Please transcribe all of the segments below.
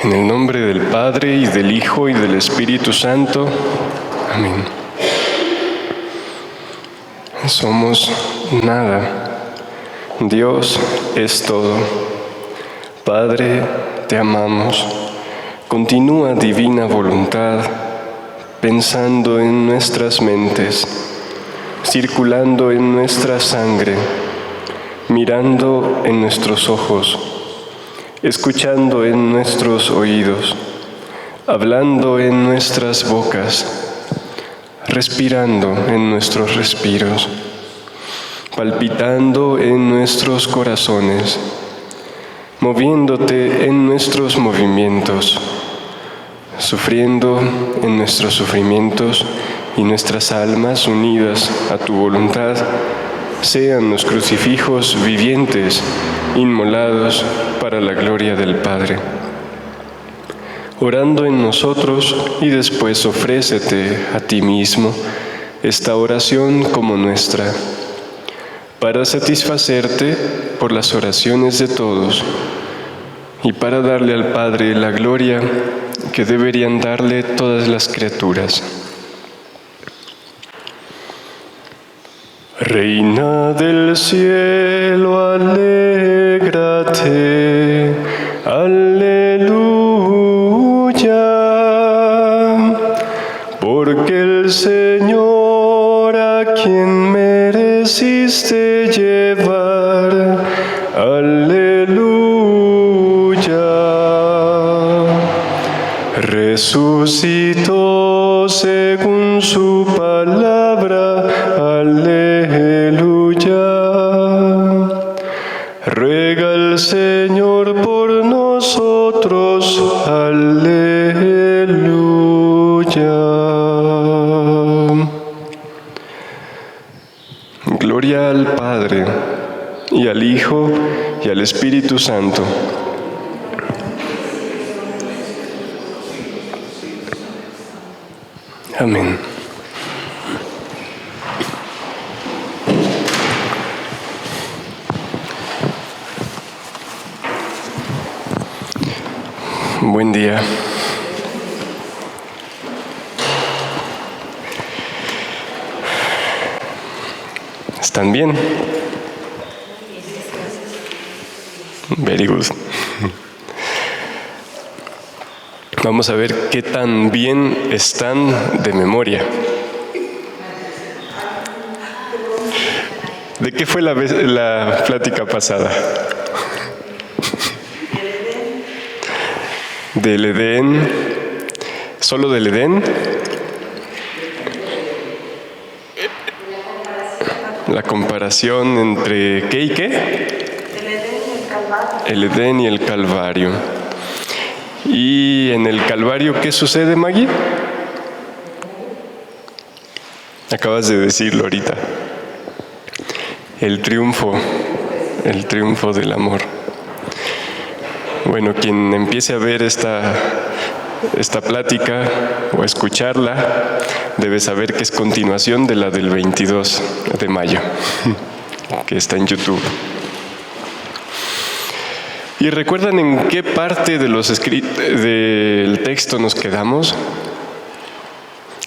En el nombre del Padre, y del Hijo, y del Espíritu Santo. Amén. Somos nada. Dios es todo. Padre, te amamos. Continúa, divina voluntad, pensando en nuestras mentes, circulando en nuestra sangre, mirando en nuestros ojos, escuchando en nuestros oídos, hablando en nuestras bocas, respirando en nuestros respiros, palpitando en nuestros corazones, moviéndote en nuestros movimientos, sufriendo en nuestros sufrimientos, y nuestras almas unidas a tu voluntad sean los crucifijos vivientes, inmolados para la gloria del Padre. Orando en nosotros, y después ofrécete a ti mismo esta oración como nuestra, para satisfacerte por las oraciones de todos y para darle al Padre la gloria que deberían darle todas las criaturas. Reina del cielo, alégrate, aleluya, porque el Señor, a quien mereciste llevar, aleluya, resucitó según su palabra, aleluya. Ruega el Señor por nosotros, aleluya. Gloria al Padre, y al Hijo, y al Espíritu Santo. Amén. Buen día. ¿Están bien? Very good. Vamos a ver qué tan bien están de memoria. ¿De qué fue la plática pasada? Del Edén. ¿Solo del Edén? La comparación entre ¿qué y qué? El Edén y el Calvario. ¿Y en el Calvario qué sucede, Maggie? Acabas de decirlo ahorita. El triunfo del amor. Bueno, quien empiece a ver esta plática o a escucharla, debe saber que es continuación de la del 22 de mayo, que está en YouTube. ¿Y recuerdan en qué parte de del texto nos quedamos?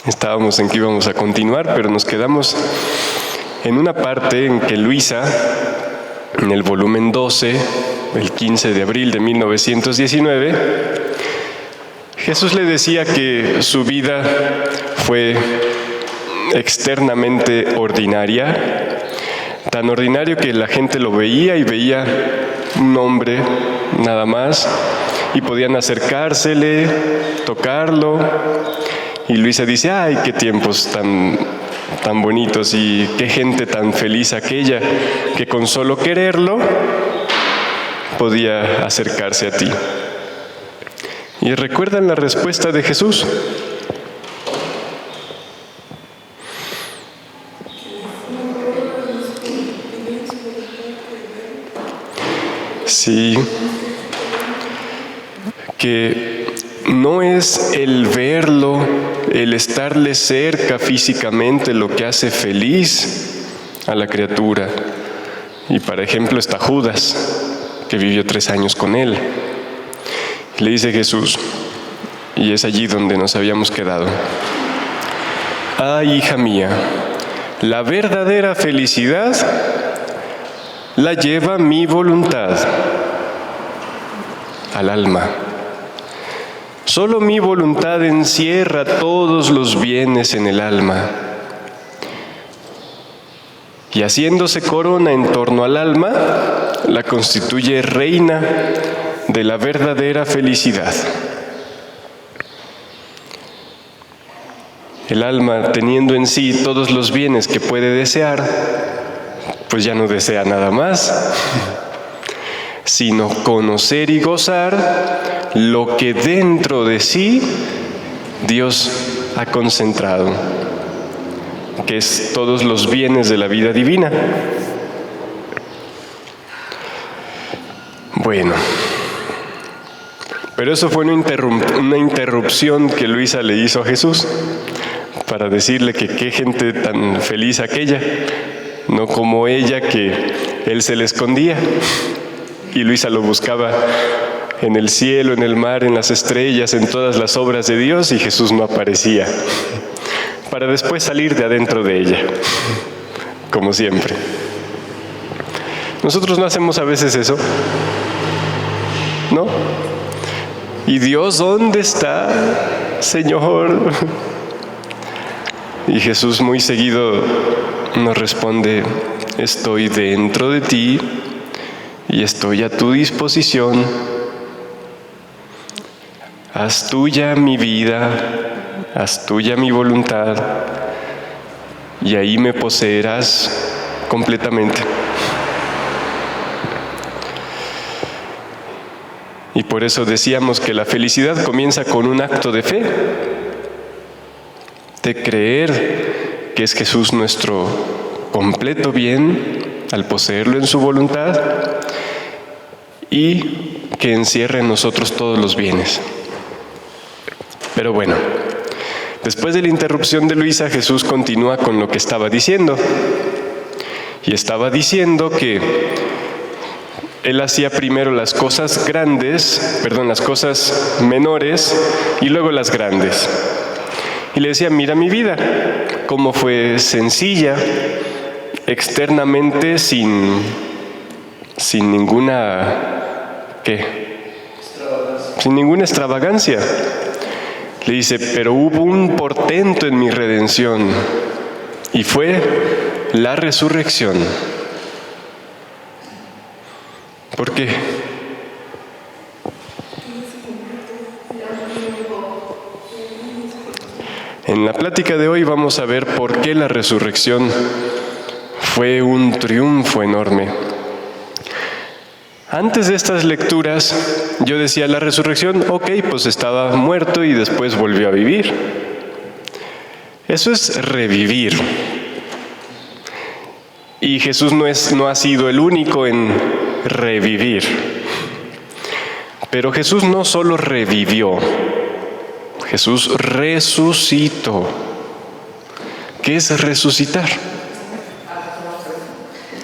Estábamos en que íbamos a continuar, pero nos quedamos en una parte en que Luisa, en el volumen 12, el 15 de abril de 1919, Jesús le decía que su vida fue externamente ordinaria, tan ordinario que la gente lo veía y veía un hombre nada más, y podían acercársele, tocarlo, y Luisa dice: ¡ay, qué tiempos tan bonitos y qué gente tan feliz aquella que con solo quererlo podía acercarse a ti! ¿Y recuerdan la respuesta de Jesús? Sí, que no es el verlo, el estarle cerca físicamente lo que hace feliz a la criatura. Y por ejemplo está Judas, que vivió 3 años con él. Le dice Jesús, y es allí donde nos habíamos quedado. ¡Ay, hija mía! La verdadera felicidad la lleva mi voluntad al alma. Solo mi voluntad encierra todos los bienes en el alma. Y haciéndose corona en torno al alma, la constituye reina de la verdadera felicidad. El alma, teniendo en sí todos los bienes que puede desear, pues ya no desea nada más, sino conocer y gozar lo que dentro de sí Dios ha concentrado, que es todos los bienes de la vida divina. Bueno, pero eso fue una interrupción que Luisa le hizo a Jesús para decirle que qué gente tan feliz aquella, no como ella, que él se le escondía y Luisa lo buscaba en el cielo, en el mar, en las estrellas, en todas las obras de Dios, y Jesús no aparecía, para después salir de adentro de ella, como siempre. Nosotros no hacemos a veces eso, ¿no? ¿Y Dios dónde está, Señor? Y Jesús muy seguido nos responde, estoy dentro de ti y estoy a tu disposición. Haz tuya mi vida, haz tuya mi voluntad, y ahí me poseerás completamente. Y por eso decíamos que la felicidad comienza con un acto de fe, de creer que es Jesús nuestro completo bien al poseerlo en su voluntad y que encierra en nosotros todos los bienes. Pero bueno, después de la interrupción de Luisa, Jesús continúa con lo que estaba diciendo. Y estaba diciendo que Él hacía primero las cosas las cosas menores y luego las grandes. Y le decía, mira mi vida, cómo fue sencilla, externamente sin ninguna, sin ninguna extravagancia. Le dice, pero hubo un portento en mi redención y fue la resurrección. ¿Por qué? En la plática de hoy vamos a ver por qué la resurrección fue un triunfo enorme. Antes de estas lecturas, yo decía la resurrección, pues estaba muerto y después volvió a vivir. Eso es revivir. Y Jesús no ha sido el único en revivir. Pero Jesús no solo revivió, Jesús resucitó. ¿Qué es resucitar?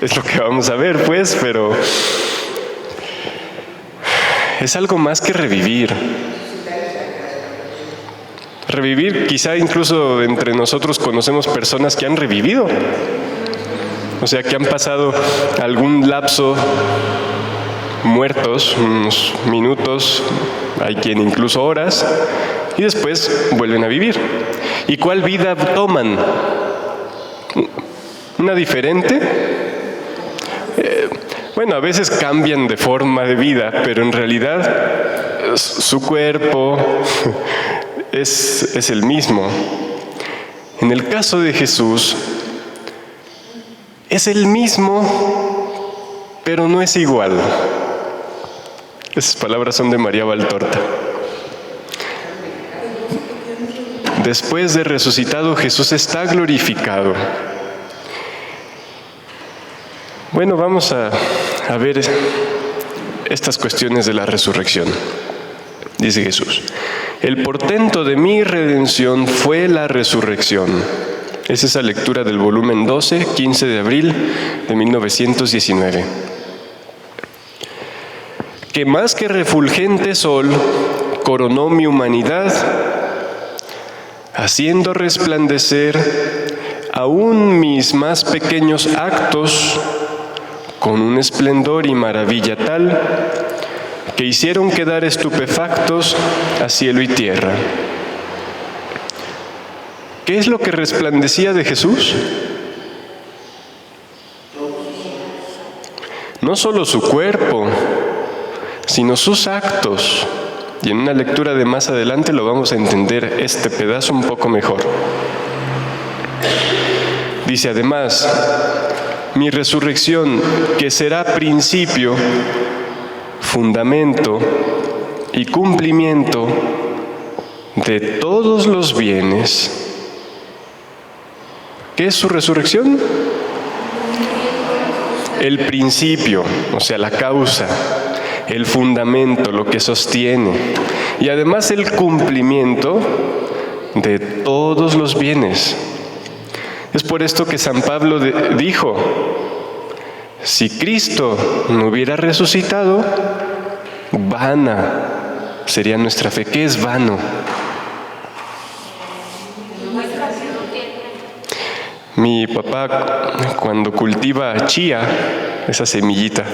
Es lo que vamos a ver, pues, pero es algo más que revivir. Revivir, quizá incluso entre nosotros conocemos personas que han revivido. O sea, que han pasado algún lapso muertos, unos minutos, hay quien incluso horas, y después vuelven a vivir. ¿Y cuál vida toman? ¿Una diferente? Bueno, a veces cambian de forma de vida, pero en realidad su cuerpo es el mismo. En el caso de Jesús, es el mismo, pero no es igual. Esas palabras son de María Valtorta. Después de resucitado, Jesús está glorificado. Bueno, vamos a ver estas cuestiones de la resurrección. Dice Jesús, el portento de mi redención fue la resurrección. Es esa lectura del volumen 12, 15 de abril de 1919. que más que refulgente sol coronó mi humanidad, haciendo resplandecer aún mis más pequeños actos con un esplendor y maravilla tal que hicieron quedar estupefactos a cielo y tierra. ¿Qué es lo que resplandecía de Jesús? No solo su cuerpo, sino sus actos. Y en una lectura de más adelante lo vamos a entender este pedazo un poco mejor. Dice además, mi resurrección, que será principio, fundamento y cumplimiento de todos los bienes. ¿Qué es su resurrección? El principio, o sea, la causa, el fundamento, lo que sostiene, y además el cumplimiento de todos los bienes. Es por esto que San Pablo dijo, si Cristo no hubiera resucitado, vana sería nuestra fe. ¿Qué es vano? Mi papá, cuando cultiva chía, esa semillita,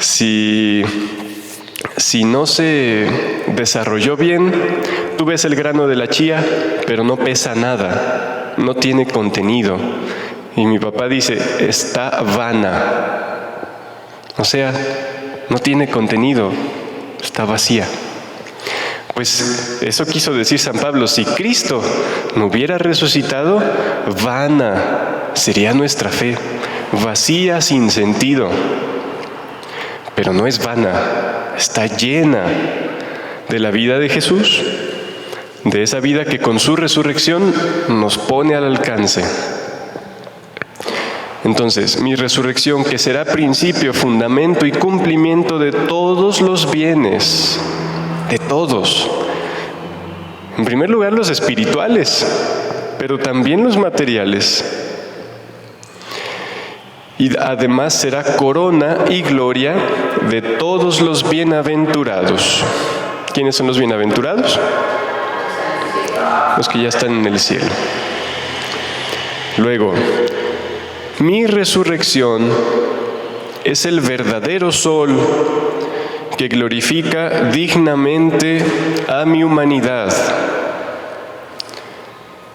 si no se desarrolló bien, tú ves el grano de la chía, pero no pesa nada, no tiene contenido. Y mi papá dice, está vana. O sea, no tiene contenido, está vacía. Pues eso quiso decir San Pablo, si Cristo no hubiera resucitado, vana sería nuestra fe, vacía, sin sentido. Pero no es vana, está llena de la vida de Jesús, de esa vida que con su resurrección nos pone al alcance. Entonces, mi resurrección, que será principio, fundamento y cumplimiento de todos los bienes, de todos. En primer lugar, los espirituales, pero también los materiales. Y además será corona y gloria de todos los bienaventurados. ¿Quiénes son los bienaventurados? Los que ya están en el cielo. Luego, mi resurrección es el verdadero sol que glorifica dignamente a mi humanidad.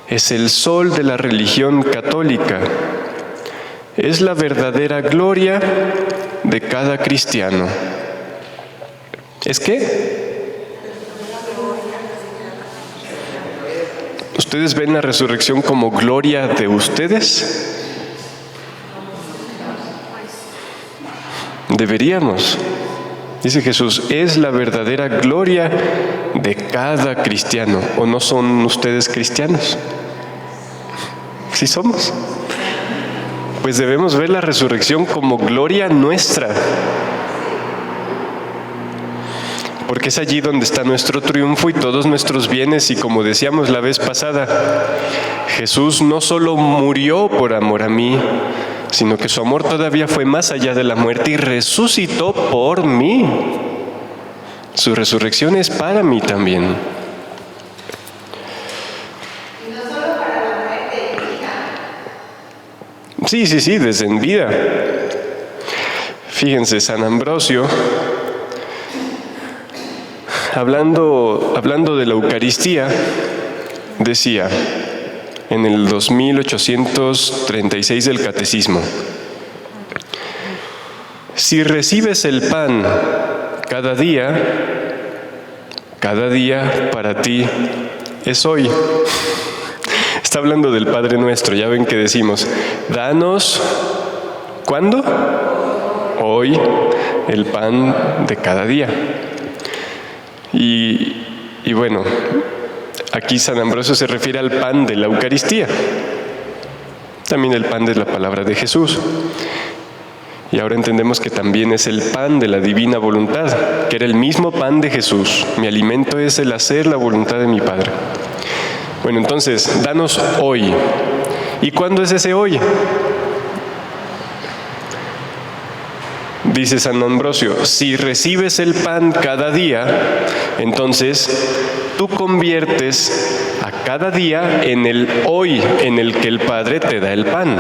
Es el sol de la religión católica. Es la verdadera gloria de cada cristiano. ¿Es qué? ¿Ustedes ven la resurrección como gloria de ustedes? Deberíamos. Dice Jesús, es la verdadera gloria de cada cristiano. ¿O no son ustedes cristianos? Sí somos. Pues debemos ver la resurrección como gloria nuestra. Porque es allí donde está nuestro triunfo y todos nuestros bienes. Y como decíamos la vez pasada, Jesús no solo murió por amor a mí, sino que su amor todavía fue más allá de la muerte y resucitó por mí. Su resurrección es para mí también. Y no solo para la muerte y vida. Sí, desde en vida. Fíjense, San Ambrosio, hablando de la Eucaristía, decía, en el 2836 del Catecismo, si recibes el pan cada día para ti es hoy. Está hablando del Padre Nuestro, ya ven que decimos, danos, ¿cuándo? Hoy, el pan de cada día. Y bueno, aquí San Ambrosio se refiere al pan de la Eucaristía, también el pan de la palabra de Jesús. Y ahora entendemos que también es el pan de la divina voluntad, que era el mismo pan de Jesús. Mi alimento es el hacer la voluntad de mi Padre. Bueno, entonces, danos hoy. ¿Y cuándo es ese hoy? Dice San Ambrosio, si recibes el pan cada día, entonces tú conviertes a cada día en el hoy en el que el Padre te da el pan.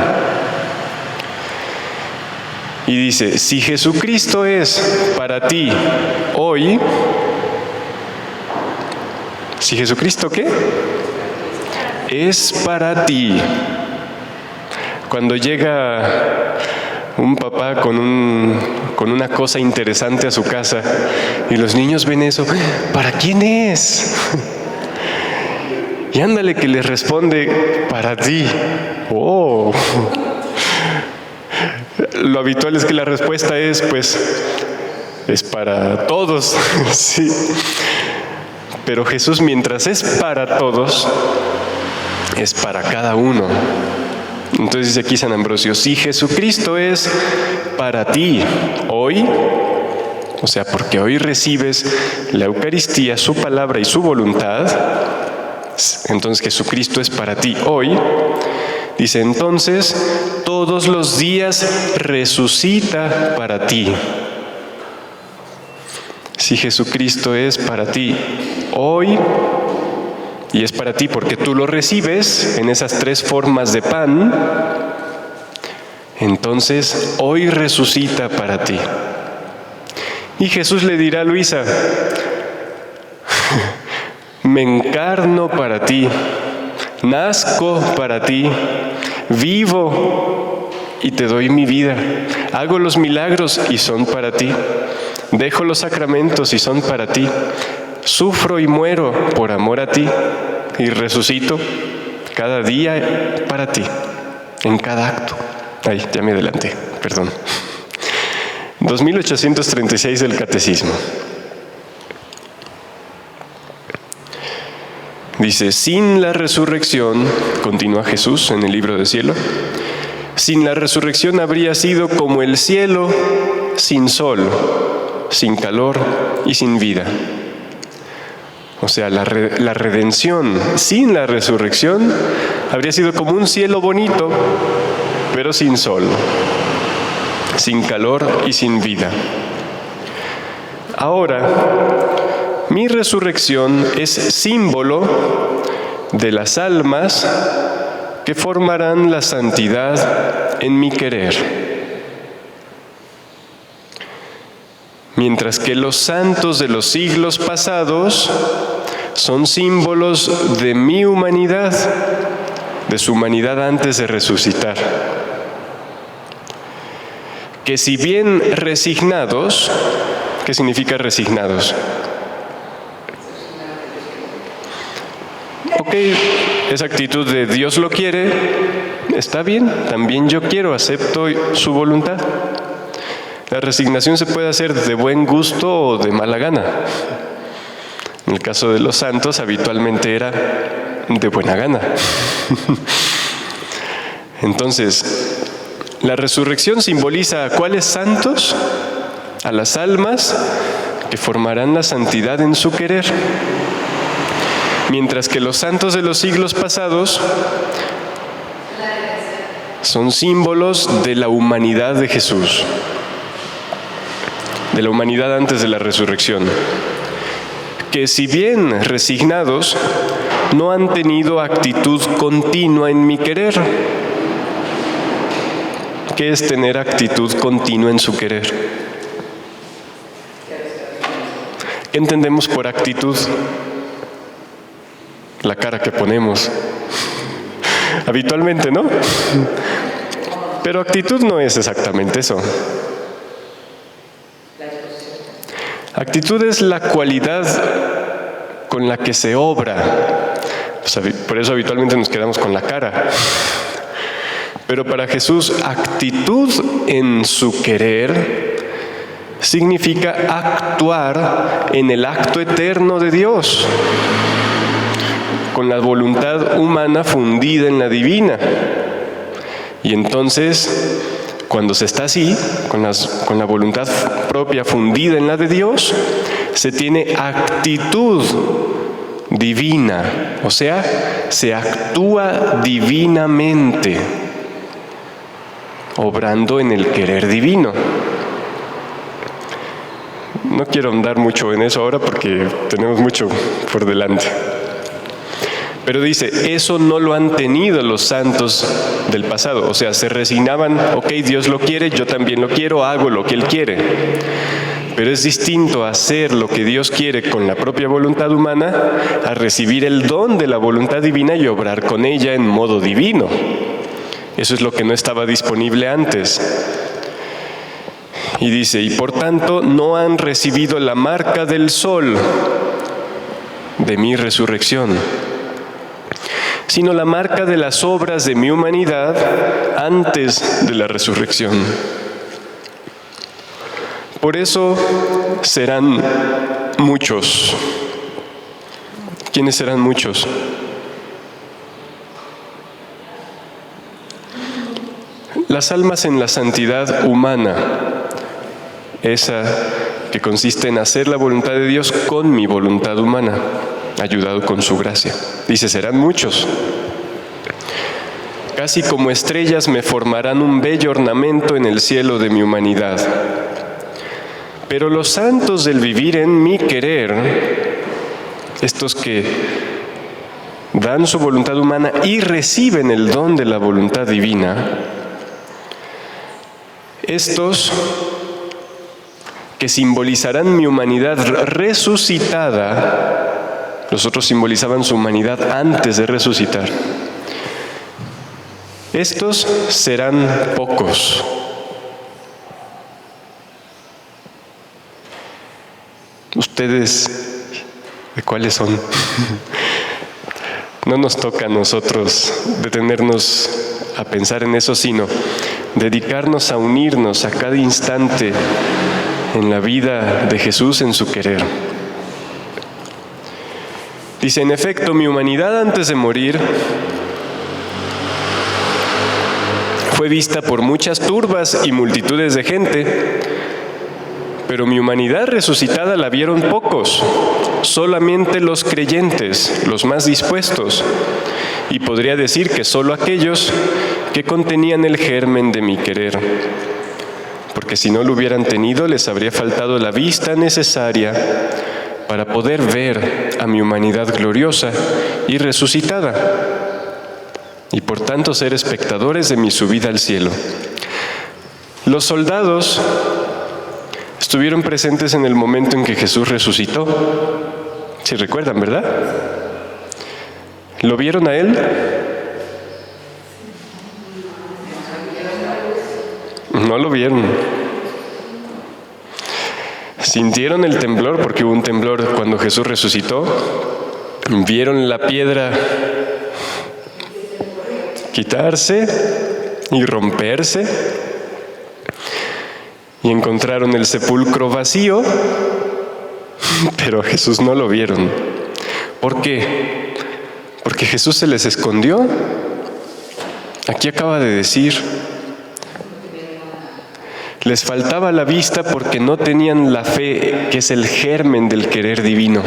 Y dice, si Jesucristo es para ti hoy, ¿si Jesucristo qué? Es para ti. Cuando llega un papá con una cosa interesante a su casa y los niños ven eso, ¿para quién es? Y ándale que les responde, para ti. ¡Oh! Lo habitual es que la respuesta es, pues, es para todos. Sí. Pero Jesús, mientras es para todos, es para cada uno. Entonces dice aquí San Ambrosio, si Jesucristo es para ti hoy, o sea, porque hoy recibes la Eucaristía, su palabra y su voluntad, entonces Jesucristo es para ti hoy, dice, entonces todos los días resucita para ti. Si Jesucristo es para ti hoy, y es para ti porque tú lo recibes en esas tres formas de pan, entonces hoy resucita para ti. Y Jesús le dirá a Luisa, me encarno para ti, nazco para ti, vivo y te doy mi vida, hago los milagros y son para ti, dejo los sacramentos y son para ti, sufro y muero por amor a ti y resucito cada día para ti, en cada acto. Ay, ya me adelanté, perdón. 2836 del Catecismo. Dice, sin la resurrección, continúa Jesús en el libro del cielo, sin la resurrección habría sido como el cielo sin sol, sin calor y sin vida. O sea, la redención sin la resurrección habría sido como un cielo bonito, pero sin sol, sin calor y sin vida. Ahora, mi resurrección es símbolo de las almas que formarán la santidad en mi querer. Mientras que los santos de los siglos pasados son símbolos de mi humanidad, de su humanidad antes de resucitar. Que si bien resignados, ¿qué significa resignados? Ok, esa actitud de Dios lo quiere, está bien, también yo quiero, acepto su voluntad. La resignación se puede hacer de buen gusto o de mala gana. En el caso de los santos, habitualmente era de buena gana. Entonces, la resurrección simboliza a cuáles santos, a las almas que formarán la santidad en su querer. Mientras que los santos de los siglos pasados son símbolos de la humanidad de Jesús, de la humanidad antes de la resurrección, que si bien resignados, no han tenido actitud continua en mi querer. ¿Qué es tener actitud continua en su querer? ¿Qué entendemos por actitud? La cara que ponemos. Habitualmente, ¿no? Pero actitud no es exactamente eso. Actitud es la cualidad con la que se obra. Por eso habitualmente nos quedamos con la cara. Pero para Jesús, actitud en su querer significa actuar en el acto eterno de Dios, con la voluntad humana fundida en la divina. Y entonces, cuando se está así, con la voluntad propia fundida en la de Dios, se tiene actitud divina, o sea, se actúa divinamente, obrando en el querer divino. no quiero andar mucho en eso ahora porque tenemos mucho por delante. Pero dice, eso no lo han tenido los santos del pasado. O sea, se resignaban, ok, Dios lo quiere, yo también lo quiero, hago lo que Él quiere. Pero es distinto hacer lo que Dios quiere con la propia voluntad humana a recibir el don de la voluntad divina y obrar con ella en modo divino. Eso es lo que no estaba disponible antes. Y dice, y por tanto no han recibido la marca del sol de mi resurrección, sino la marca de las obras de mi humanidad antes de la resurrección. Por eso serán muchos. ¿Quiénes serán muchos? Las almas en la santidad humana, esa que consiste en hacer la voluntad de Dios con mi voluntad humana, ayudado con su gracia. Dice, serán muchos. Casi como estrellas me formarán un bello ornamento en el cielo de mi humanidad. Pero los santos del vivir en mi querer, estos que dan su voluntad humana y reciben el don de la voluntad divina, estos que simbolizarán mi humanidad resucitada, los otros simbolizaban su humanidad antes de resucitar, estos serán pocos. ¿Ustedes de cuáles son? No nos toca a nosotros detenernos a pensar en eso, sino dedicarnos a unirnos a cada instante en la vida de Jesús, en su querer. Dice, en efecto, mi humanidad antes de morir fue vista por muchas turbas y multitudes de gente, pero mi humanidad resucitada la vieron pocos, solamente los creyentes, los más dispuestos, y podría decir que solo aquellos que contenían el germen de mi querer, porque si no lo hubieran tenido les habría faltado la vista necesaria para poder ver a mi humanidad gloriosa y resucitada, y por tanto ser espectadores de mi subida al cielo. Los soldados estuvieron presentes en el momento en que Jesús resucitó. ¿Sí recuerdan, verdad? ¿Lo vieron a Él? No lo vieron. Sintieron el temblor, porque hubo un temblor cuando Jesús resucitó. Vieron la piedra quitarse y romperse. Y encontraron el sepulcro vacío, pero a Jesús no lo vieron. ¿Por qué? Porque Jesús se les escondió. Aquí acaba de decir, les faltaba la vista porque no tenían la fe, que es el germen del querer divino.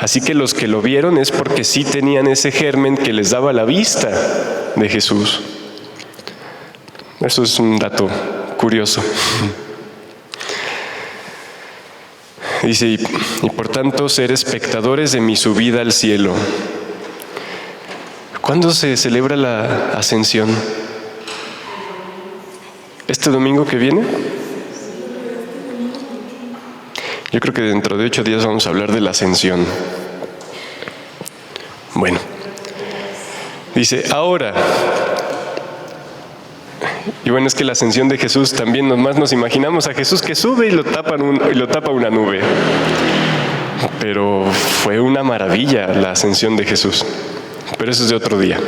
Así que los que lo vieron es porque sí tenían ese germen que les daba la vista de Jesús. Eso es un dato curioso. Dice, y por tanto ser espectadores de mi subida al cielo. ¿Cuándo se celebra la ascensión? ¿Este domingo que viene? Yo creo que dentro de 8 días vamos a hablar de la ascensión. Bueno, dice, ahora. Y bueno, es que la ascensión de Jesús también nomás nos imaginamos a Jesús que sube y lo tapa una nube. Pero fue una maravilla la ascensión de Jesús. Pero eso es de otro día.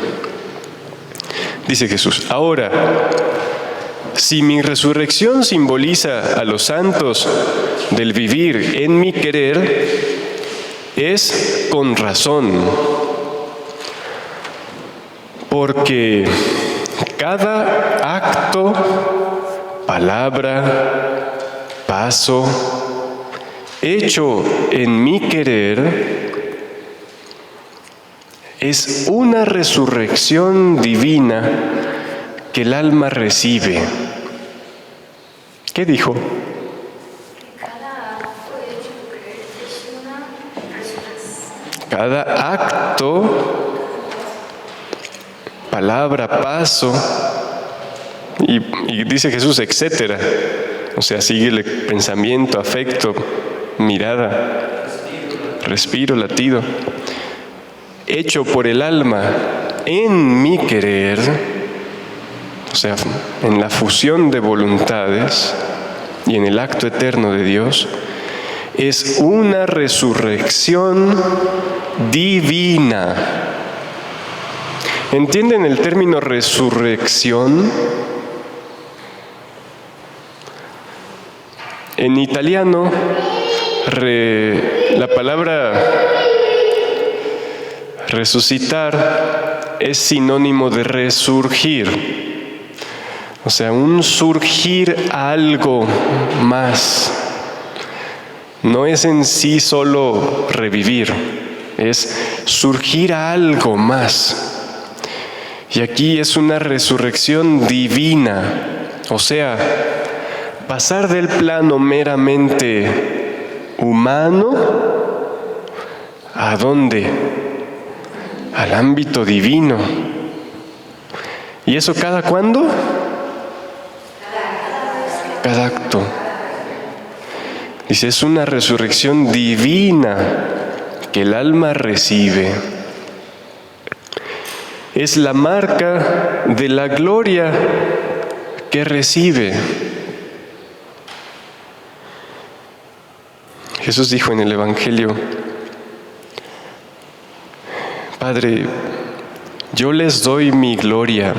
Dice Jesús, ahora, si mi resurrección simboliza a los santos del vivir en mi querer, es con razón. Porque cada acto, palabra, paso, hecho en mi querer, es una resurrección divina que el alma recibe. ¿Qué dijo? Cada cada acto, palabra, paso, y dice Jesús, etcétera. O sea, síguele pensamiento, afecto, mirada, respiro, latido, hecho por el alma en mi querer, o sea, en la fusión de voluntades y en el acto eterno de Dios, es una resurrección divina. ¿Entienden el término resurrección? En italiano, la palabra resucitar es sinónimo de resurgir. O sea, un surgir a algo más. No es en sí solo revivir, es surgir a algo más. Y aquí es una resurrección divina, o sea, pasar del plano meramente humano, ¿a dónde? Al ámbito divino. ¿Y eso cada cuándo? Cada acto. Dice, es una resurrección divina que el alma recibe. Es la marca de la gloria que recibe. Jesús dijo en el Evangelio, Padre, yo les doy mi gloria,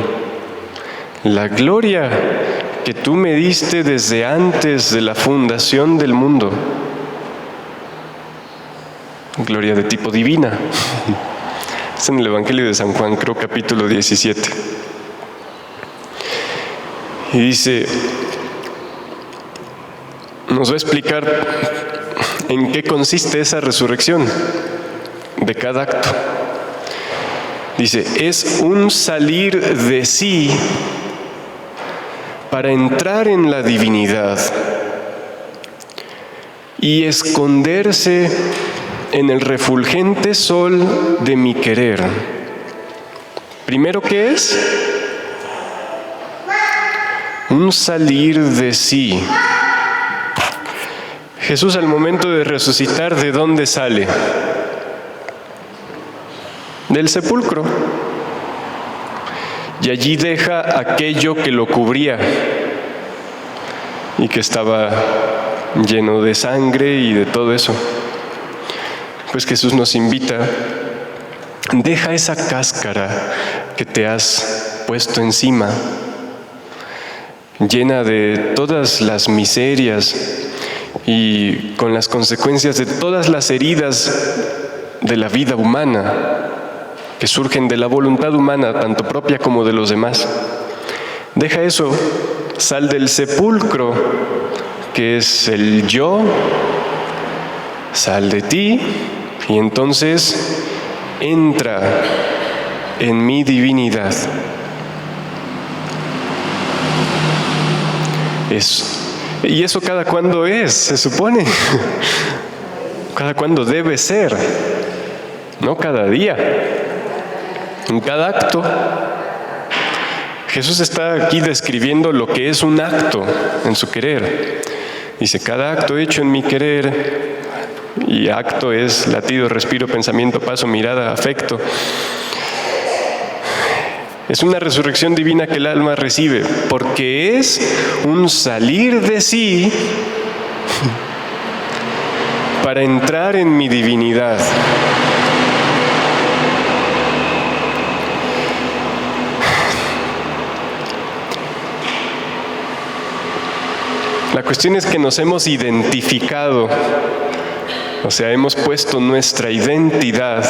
la gloria que tú me diste desde antes de la fundación del mundo. Gloria de tipo divina. Es en el Evangelio de San Juan, creo capítulo 17. Y dice, nos va a explicar en qué consiste esa resurrección de cada acto. Dice, es un salir de sí para entrar en la divinidad y esconderse en el refulgente sol de mi querer. Primero, ¿qué es? Un salir de sí. Jesús al momento de resucitar, ¿de dónde sale? Del sepulcro. Y allí deja aquello que lo cubría y que estaba lleno de sangre y de todo eso. Pues Jesús nos invita, deja esa cáscara que te has puesto encima, llena de todas las miserias y con las consecuencias de todas las heridas de la vida humana que surgen de la voluntad humana, tanto propia como de los demás. Deja eso, sal del sepulcro, que es el yo, sal de ti, y entonces entra en mi divinidad. ¿Y eso cada cuándo es? Se supone. Cada cuándo debe ser. No cada día. En cada acto. Jesús está aquí describiendo lo que es un acto en su querer. Dice, cada acto hecho en mi querer, y acto es latido, respiro, pensamiento, paso, mirada, afecto. Es una resurrección divina que el alma recibe, porque es un salir de sí para entrar en mi divinidad. La cuestión es que nos hemos identificado, o sea, hemos puesto nuestra identidad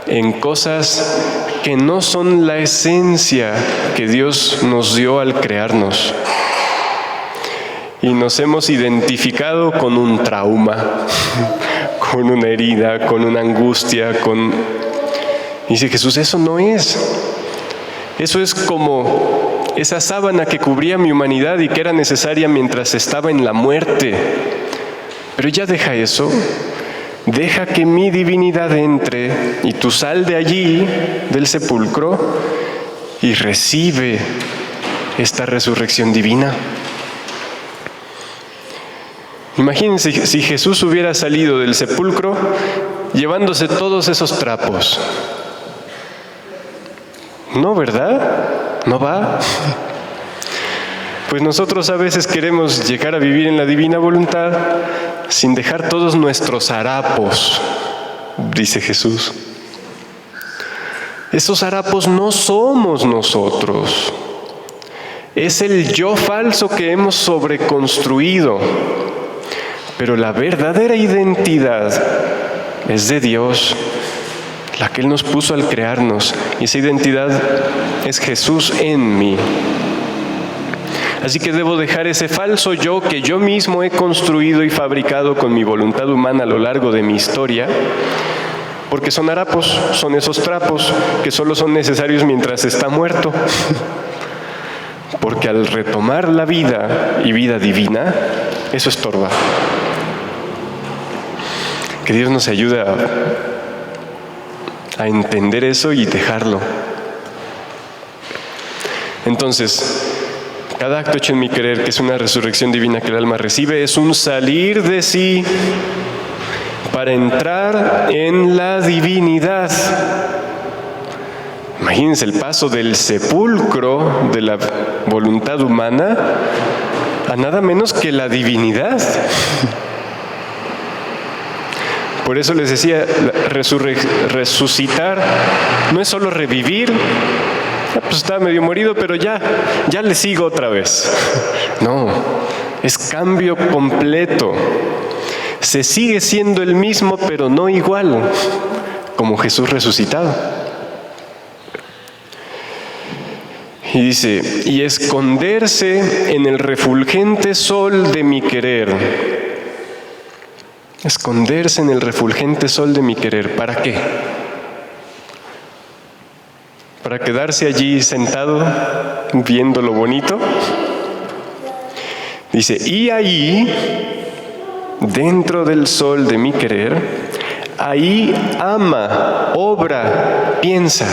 en cosas que no son la esencia que Dios nos dio al crearnos. Y nos hemos identificado con un trauma, con una herida, con una angustia, Dice Jesús, eso no es. Eso es como esa sábana que cubría mi humanidad y que era necesaria mientras estaba en la muerte. Pero ya deja eso deja que mi divinidad entre y tú sal de allí, del sepulcro, y recibe esta resurrección divina. Imagínense si Jesús hubiera salido del sepulcro llevándose todos esos trapos. No, ¿verdad? No va. Pues nosotros a veces queremos llegar a vivir en la divina voluntad sin dejar todos nuestros harapos, dice Jesús. Esos harapos no somos nosotros. Es el yo falso que hemos sobreconstruido. Pero la verdadera identidad es de Dios, la que Él nos puso al crearnos. Y esa identidad es Jesús en mí. Así que debo dejar ese falso yo que yo mismo he construido y fabricado con mi voluntad humana a lo largo de mi historia, porque son harapos, son esos trapos que solo son necesarios mientras está muerto. Porque al retomar la vida y vida divina, eso estorba. Que Dios nos ayude a entender eso y dejarlo. Entonces, cada acto hecho en mi querer, que es una resurrección divina que el alma recibe, es un salir de sí para entrar en la divinidad. Imagínense el paso del sepulcro de la voluntad humana a nada menos que la divinidad. Por eso les decía, resucitar no es solo revivir. Pues estaba medio morido, pero ya le sigo otra vez. No, es cambio completo. Se sigue siendo el mismo, pero no igual, como Jesús resucitado. Y dice, y esconderse en el refulgente sol de mi querer. Esconderse en el refulgente sol de mi querer. ¿Para qué? ¿Para quedarse allí sentado viendo lo bonito? Dice, y ahí, dentro del sol de mi querer, ahí ama, obra, piensa.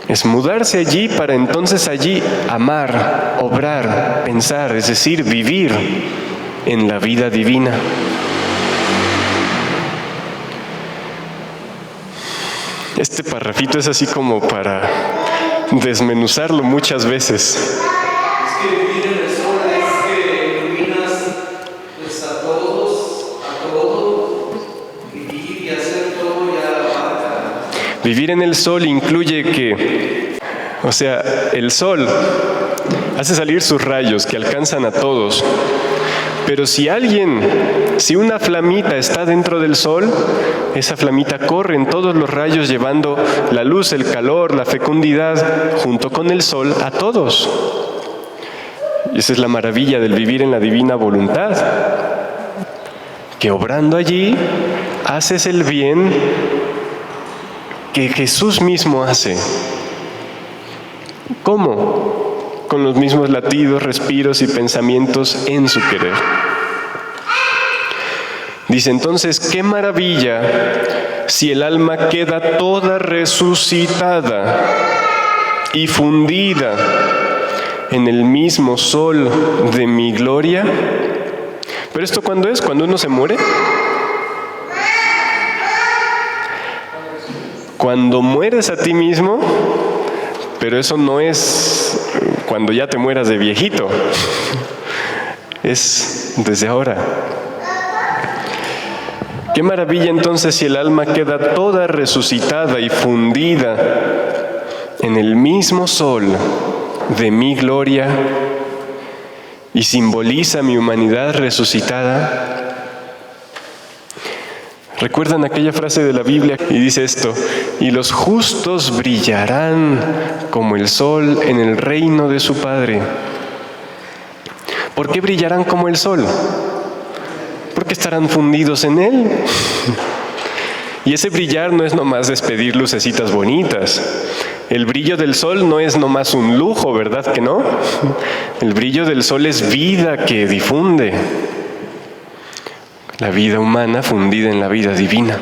Es mudarse allí para entonces allí amar, obrar, pensar, es decir, vivir en la vida divina. Este parrafito es así como para desmenuzarlo muchas veces. Es que vivir en el sol es que iluminas pues, a todo, vivir y hacer todo ya abarca. Vivir en el sol incluye que, o sea, el sol hace salir sus rayos que alcanzan a todos. Pero si una flamita está dentro del sol, esa flamita corre en todos los rayos llevando la luz, el calor, la fecundidad junto con el sol a todos. Y esa es la maravilla del vivir en la divina voluntad, que obrando allí haces el bien que Jesús mismo hace. ¿Cómo? Con los mismos latidos, respiros y pensamientos en su querer. Dice entonces, qué maravilla si el alma queda toda resucitada y fundida en el mismo sol de mi gloria. ¿Pero esto cuándo es? ¿Cuando uno se muere? Cuando mueres a ti mismo, pero eso no es cuando ya te mueras de viejito, es desde ahora. Qué maravilla entonces si el alma queda toda resucitada y fundida en el mismo sol de mi gloria y simboliza mi humanidad resucitada. ¿Recuerdan aquella frase de la Biblia? Y dice esto, y los justos brillarán como el sol en el reino de su Padre. ¿Por qué brillarán como el sol? Porque estarán fundidos en él. Y ese brillar no es nomás despedir lucecitas bonitas. El brillo del sol no es nomás un lujo, ¿verdad que no? El brillo del sol es vida que difunde. la vida humana fundida en la vida divina.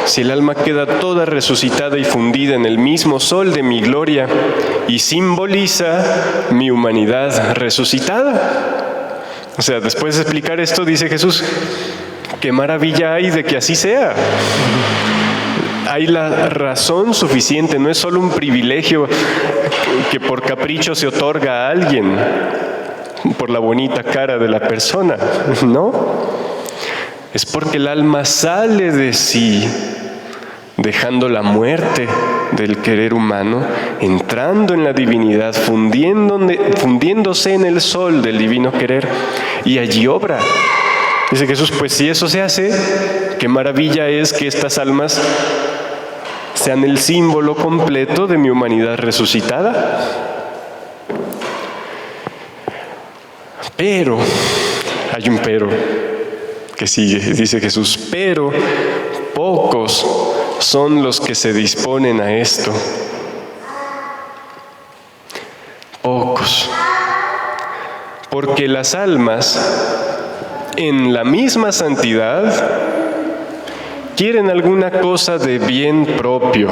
Si el alma queda toda resucitada y fundida en el mismo sol de mi gloria y simboliza mi humanidad resucitada. O sea, después de explicar esto, dice Jesús, qué maravilla hay de que así sea. Hay la razón suficiente, no es solo un privilegio que por capricho se otorga a alguien, por la bonita cara de la persona, ¿no? Es porque el alma sale de sí, dejando la muerte del querer humano, entrando en la divinidad, fundiéndose en el sol del divino querer, y allí obra. Dice Jesús, pues si eso se hace, qué maravilla es que estas almas sean el símbolo completo de mi humanidad resucitada. Pero, hay un pero que sigue, dice Jesús, pero pocos son los que se disponen a esto. Pocos. Porque las almas, en la misma santidad, quieren alguna cosa de bien propio.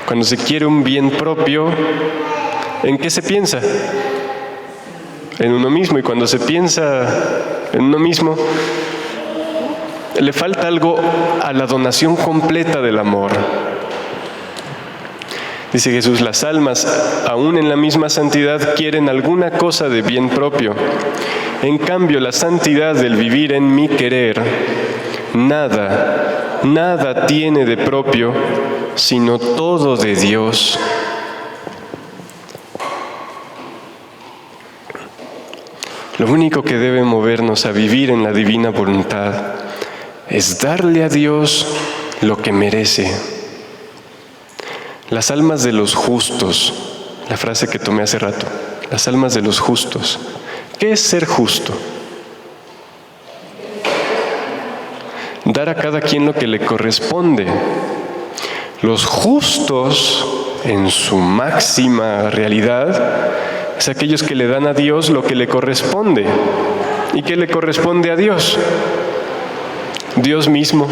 Cuando se quiere un bien propio, ¿en qué se piensa? En uno mismo. Y cuando se piensa en uno mismo, le falta algo a la donación completa del amor. Dice Jesús, las almas, aún en la misma santidad, quieren alguna cosa de bien propio. En cambio, la santidad del vivir en mi querer, nada tiene de propio, sino todo de Dios. Lo único que debe movernos a vivir en la divina voluntad es darle a Dios lo que merece. Las almas de los justos, la frase que tomé hace rato, las almas de los justos. ¿Qué es ser justo? Dar a cada quien lo que le corresponde. Los justos, en su máxima realidad, es aquellos que le dan a Dios lo que le corresponde. ¿Y qué le corresponde a Dios? Dios mismo.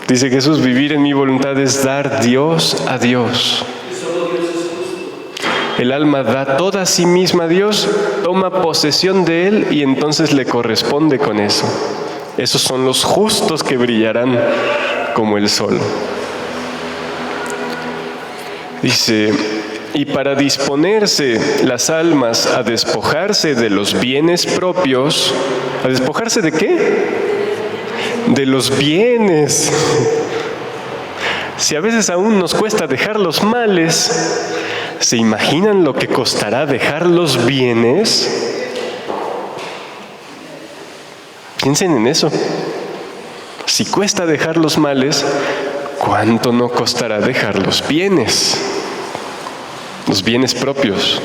Dice Jesús, vivir en mi voluntad es dar Dios a Dios. El alma da toda a sí misma a Dios, toma posesión de Él y entonces le corresponde con eso. Esos son los justos que brillarán como el sol. Dice, y para disponerse las almas a despojarse de los bienes propios, ¿a despojarse de qué? De los bienes. Si a veces aún nos cuesta dejar los males, ¿se imaginan lo que costará dejar los bienes? Piensen en eso. Si cuesta dejar los males, ¿cuánto no costará dejar los bienes propios?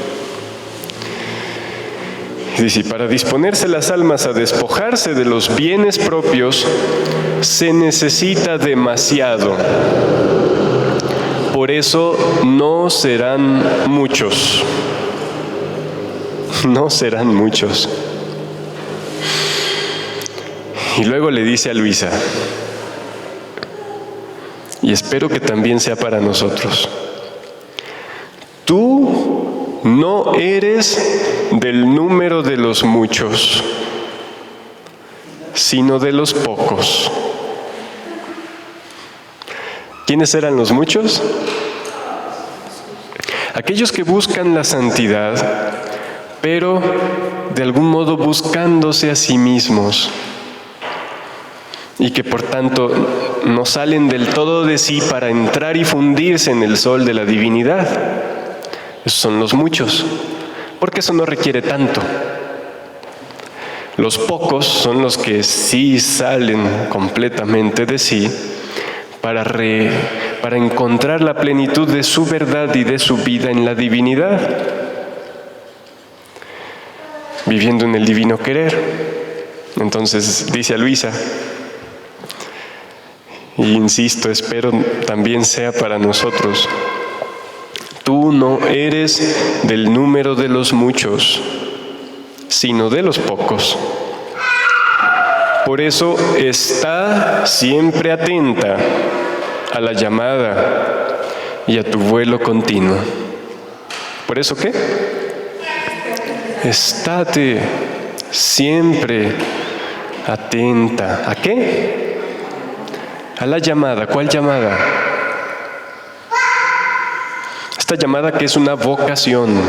Dice, para disponerse las almas a despojarse de los bienes propios, se necesita demasiado. Por eso no serán muchos. No serán muchos. Y luego le dice a Luisa, y espero que también sea para nosotros, tú no eres del número de los muchos, sino de los pocos. ¿Quiénes eran los muchos? Aquellos que buscan la santidad, pero de algún modo buscándose a sí mismos, y que por tanto no salen del todo de sí para entrar y fundirse en el sol de la divinidad. Esos son los muchos, porque eso no requiere tanto. Los pocos son los que sí salen completamente de sí para encontrar la plenitud de su verdad y de su vida en la divinidad, viviendo en el divino querer. Entonces dice a Luisa, Y insisto, espero también sea para nosotros. Tú no eres del número de los muchos, sino de los pocos. Por eso está siempre atenta a la llamada y a tu vuelo continuo. ¿Por eso qué? Estate siempre atenta. ¿A qué? A la llamada. ¿Cuál llamada? Esta llamada que es una vocación,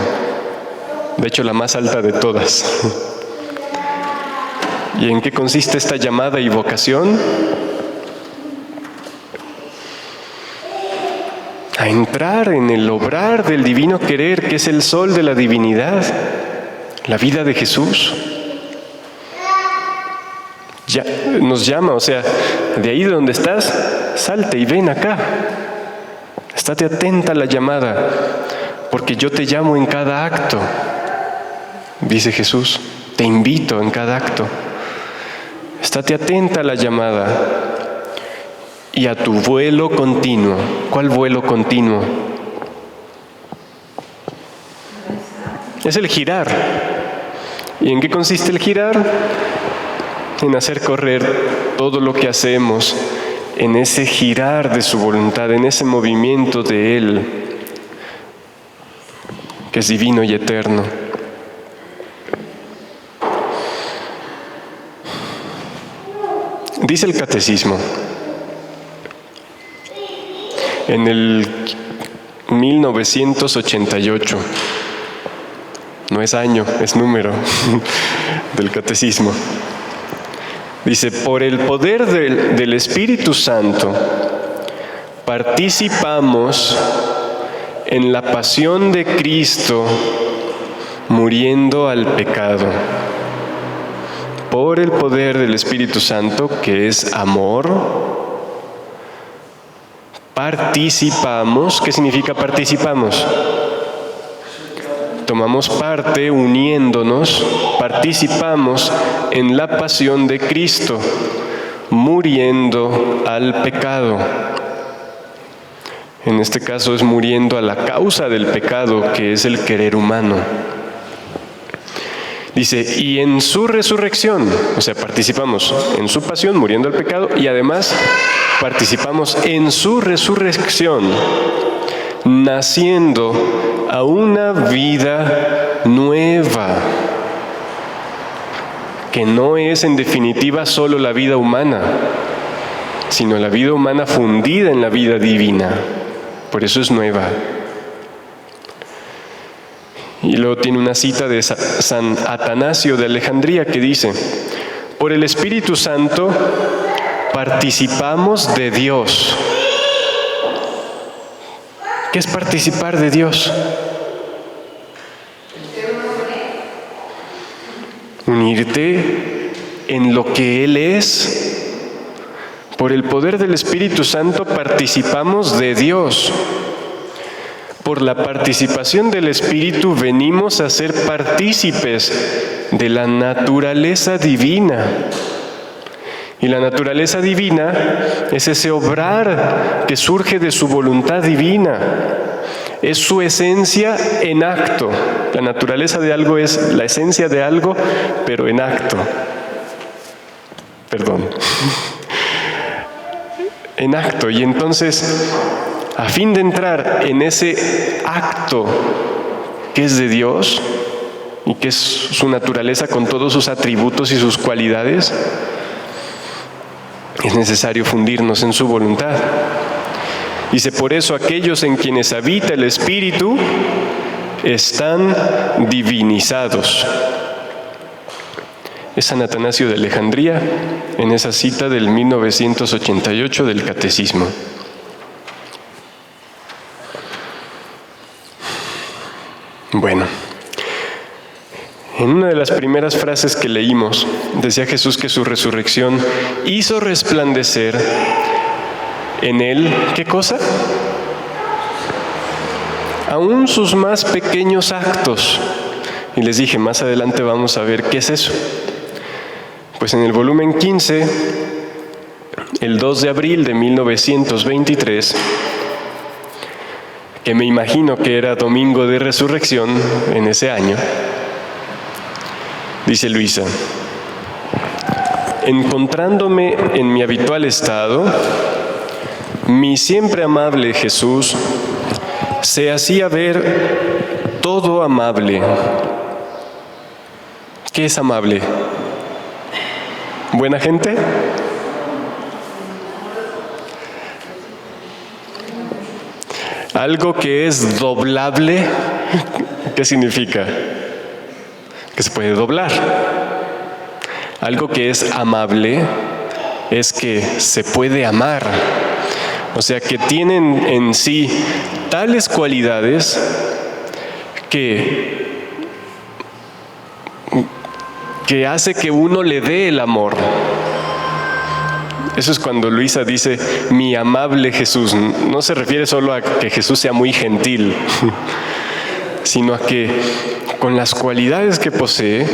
de hecho la más alta de todas. ¿Y en qué consiste esta llamada y vocación? A entrar en el obrar del divino querer, que es el sol de la divinidad, la vida de Jesús. Ya nos llama, o sea, de ahí de donde estás, salte y ven acá. Estate atenta a la llamada, porque yo te llamo en cada acto, dice Jesús, te invito en cada acto. Estate atenta a la llamada y a tu vuelo continuo. ¿Cuál vuelo continuo? Es el girar. ¿Y en qué consiste el girar? En hacer correr todo lo que hacemos, en ese girar de su voluntad, en ese movimiento de Él, que es divino y eterno. Dice el Catecismo, en el 1988, no es año, es número del Catecismo, dice: por el poder del Espíritu Santo participamos en la pasión de Cristo muriendo al pecado. Por el poder del Espíritu Santo, que es amor, participamos. ¿Qué significa participamos? Tomamos parte uniéndonos, participamos en la pasión de Cristo, muriendo al pecado. En este caso es muriendo a la causa del pecado, que es el querer humano. Dice, y en su resurrección, o sea, participamos en su pasión, muriendo al pecado, y además participamos en su resurrección, naciendo a una vida nueva, que no es en definitiva solo la vida humana, sino la vida humana fundida en la vida divina. Por eso es nueva. Y luego tiene una cita de San Atanasio de Alejandría que dice: por el Espíritu Santo participamos de Dios. ¿Qué es participar de Dios? Unirte en lo que Él es. Por el poder del Espíritu Santo participamos de Dios. Por la participación del Espíritu venimos a ser partícipes de la naturaleza divina. Y la naturaleza divina es ese obrar que surge de su voluntad divina. Es su esencia en acto. La naturaleza de algo es la esencia de algo, pero en acto. Perdón. En acto. Y entonces, a fin de entrar en ese acto que es de Dios y que es su naturaleza con todos sus atributos y sus cualidades, es necesario fundirnos en su voluntad. Dice, por eso aquellos en quienes habita el Espíritu están divinizados. Es San Atanasio de Alejandría en esa cita del 1988 del Catecismo. Bueno, en una de las primeras frases que leímos, decía Jesús que su resurrección hizo resplandecer en él, ¿qué cosa? Aún sus más pequeños actos. Y les dije, más adelante vamos a ver qué es eso. Pues en el volumen 15 el 2 de abril de 1923, que me imagino que era domingo de resurrección en ese año, dice Luisa: encontrándome en mi habitual estado, mi siempre amable Jesús se hacía ver todo amable. ¿Qué es amable? ¿Buena gente? Algo que es doblable, ¿qué significa? Que se puede doblar. Algo que es amable es que se puede amar. O sea, que tienen en sí tales cualidades que hace que uno le dé el amor. Eso es cuando Luisa dice, mi amable Jesús. No se refiere solo a que Jesús sea muy gentil, sino a que con las cualidades que posee,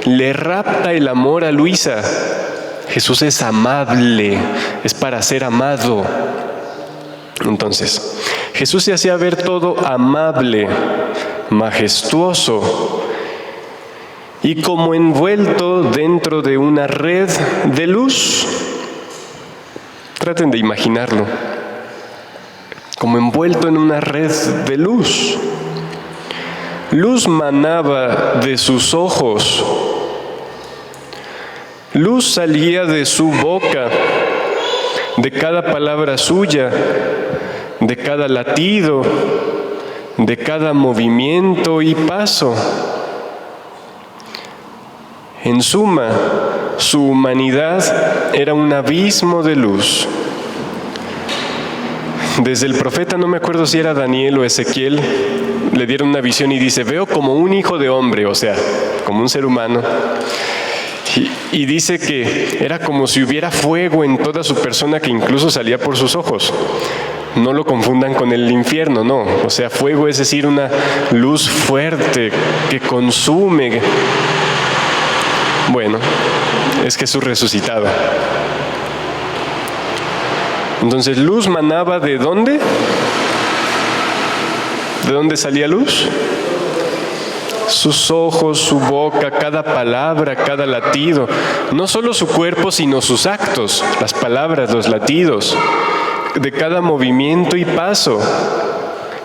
le rapta el amor a Luisa. Jesús es amable, es para ser amado. Entonces, Jesús se hacía ver todo amable, majestuoso, y como envuelto dentro de una red de luz. Traten de imaginarlo, como envuelto en una red de luz. Luz manaba de sus ojos, luz salía de su boca, de cada palabra suya, de cada latido, de cada movimiento y paso. En suma, su humanidad era un abismo de luz. Desde el profeta, no me acuerdo si era Daniel o Ezequiel, le dieron una visión y dice, veo como un hijo de hombre, o sea, como un ser humano. Y dice que era como si hubiera fuego en toda su persona que incluso salía por sus ojos. No lo confundan con el infierno, no. O sea, fuego es decir, una luz fuerte que consume. Bueno, es Jesús resucitado. Entonces, luz manaba ¿de dónde? ¿De dónde salía luz? Sus ojos, su boca, cada palabra, cada latido. No solo su cuerpo, sino sus actos, las palabras, los latidos, de cada movimiento y paso.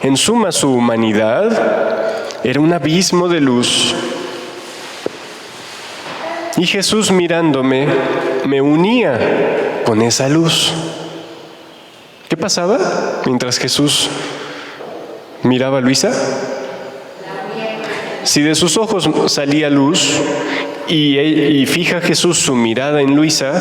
En suma, su humanidad era un abismo de luz. Y Jesús mirándome, me unía con esa luz. ¿Qué pasaba mientras Jesús miraba a Luisa? Si de sus ojos salía luz y fija Jesús su mirada en Luisa,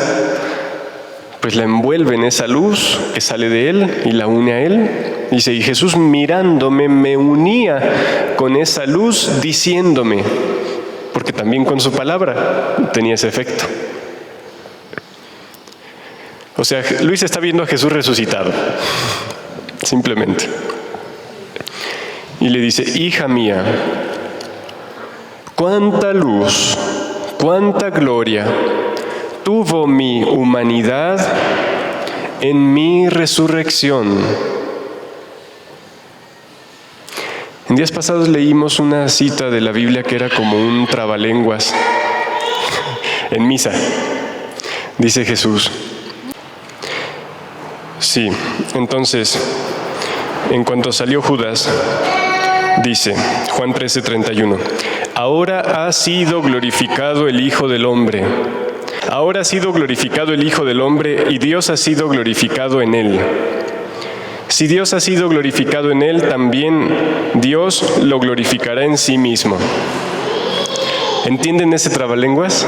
pues la envuelve en esa luz que sale de él y la une a él. Dice, y Jesús mirándome me unía con esa luz diciéndome, porque también con su palabra tenía ese efecto. O sea, Luisa está viendo a Jesús resucitado, simplemente. Y le dice, hija mía, cuánta luz, cuánta gloria tuvo mi humanidad en mi resurrección. En días pasados leímos una cita de la Biblia que era como un trabalenguas en misa. Dice Jesús. Sí, entonces, en cuanto salió Judas, dice Juan 13:31, ahora ha sido glorificado el Hijo del Hombre. Ahora ha sido glorificado el Hijo del Hombre y Dios ha sido glorificado en él. Si Dios ha sido glorificado en él, también Dios lo glorificará en sí mismo. ¿Entienden ese trabalenguas?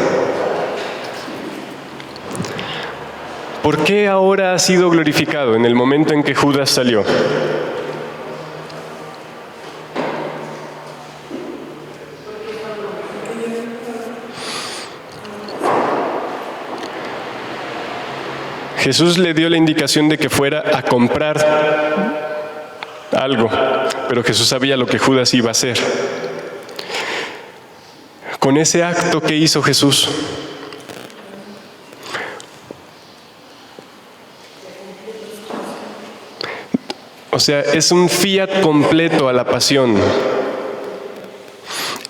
¿Por qué ahora ha sido glorificado en el momento en que Judas salió? Jesús le dio la indicación de que fuera a comprar algo, pero Jesús sabía lo que Judas iba a hacer. Con ese acto que hizo Jesús, O sea, es un fiat completo a la pasión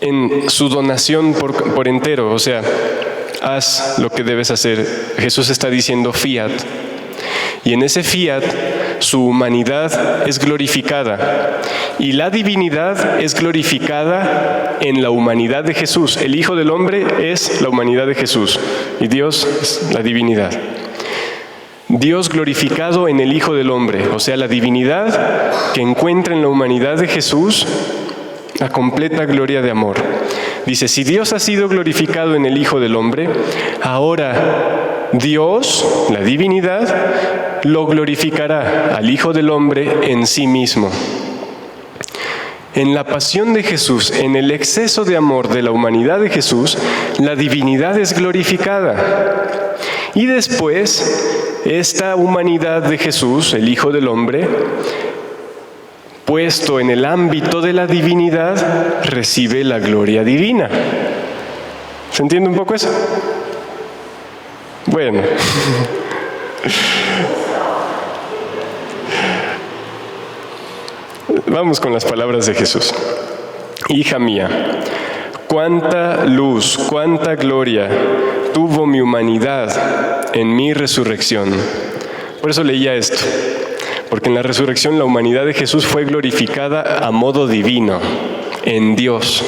en su donación por entero. O sea, haz lo que debes hacer. Jesús está diciendo fiat. Y en ese fiat, su humanidad es glorificada. Y la divinidad es glorificada en la humanidad de Jesús. El Hijo del Hombre es la humanidad de Jesús. Y Dios es la divinidad. Dios glorificado en el Hijo del Hombre. O sea, la divinidad que encuentra en la humanidad de Jesús la completa gloria de amor. Dice, si Dios ha sido glorificado en el Hijo del Hombre, ahora Dios, la divinidad, lo glorificará al Hijo del Hombre en sí mismo. En la pasión de Jesús, en el exceso de amor de la humanidad de Jesús, la divinidad es glorificada. Y después, esta humanidad de Jesús, el Hijo del Hombre, puesto en el ámbito de la divinidad, recibe la gloria divina. ¿Se entiende un poco eso? Bueno. Vamos con las palabras de Jesús. Hija mía, cuánta luz, cuánta gloria tuvo mi humanidad en mi resurrección. Por eso leía esto. Porque en la resurrección la humanidad de Jesús fue glorificada a modo divino, en Dios.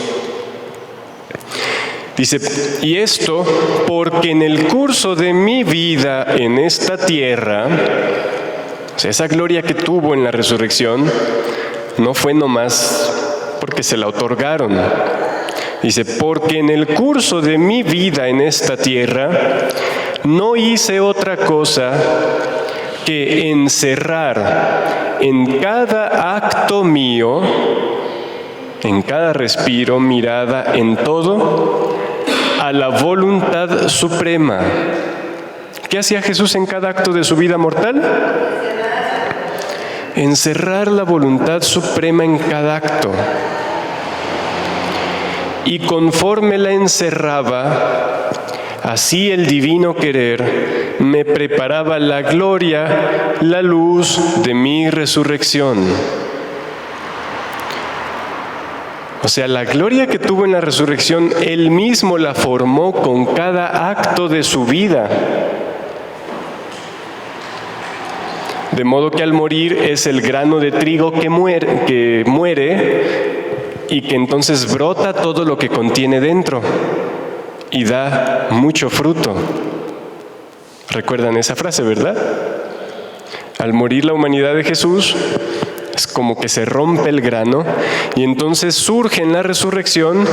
Dice, y esto porque en el curso de mi vida en esta tierra, o sea, esa gloria que tuvo en la resurrección, no fue nomás porque se la otorgaron. Dice, porque en el curso de mi vida en esta tierra, no hice otra cosa que encerrar en cada acto mío, en cada respiro, mirada, en todo, a la voluntad suprema. ¿Qué hacía Jesús en cada acto de su vida mortal? Encerrar la voluntad suprema en cada acto. Y conforme la encerraba, así el divino querer me preparaba la gloria, la luz de mi resurrección. O sea, la gloria que tuvo en la resurrección, Él mismo la formó con cada acto de su vida. De modo que al morir es el grano de trigo que muere y que entonces brota todo lo que contiene dentro y da mucho fruto. ¿Recuerdan esa frase, verdad? Al morir la humanidad de Jesús, es como que se rompe el grano y entonces surge en la resurrección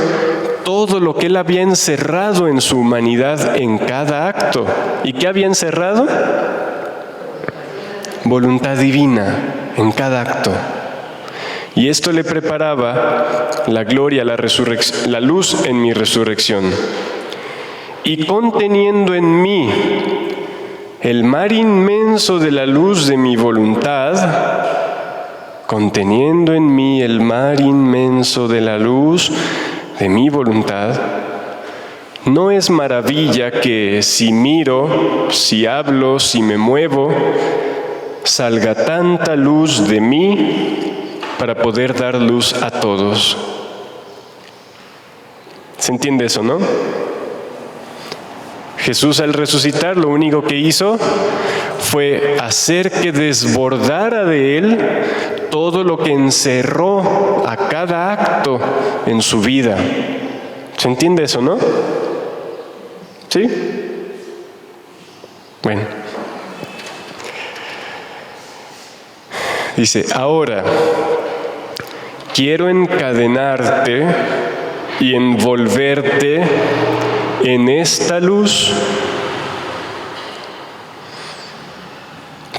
todo lo que Él había encerrado en su humanidad en cada acto. ¿Y qué había encerrado? Voluntad divina en cada acto. Y esto le preparaba la gloria, la luz en mi resurrección. Y conteniendo en mí el mar inmenso de la luz de mi voluntad, conteniendo en mí el mar inmenso de la luz de mi voluntad, no es maravilla que si miro, si hablo, si me muevo, salga tanta luz de mí para poder dar luz a todos. ¿Se entiende eso, no? Jesús al resucitar lo único que hizo fue hacer que desbordara de Él todo lo que encerró a cada acto en su vida. ¿Se entiende eso, no? ¿Sí? Bueno. Dice, ahora quiero encadenarte y envolverte en esta luz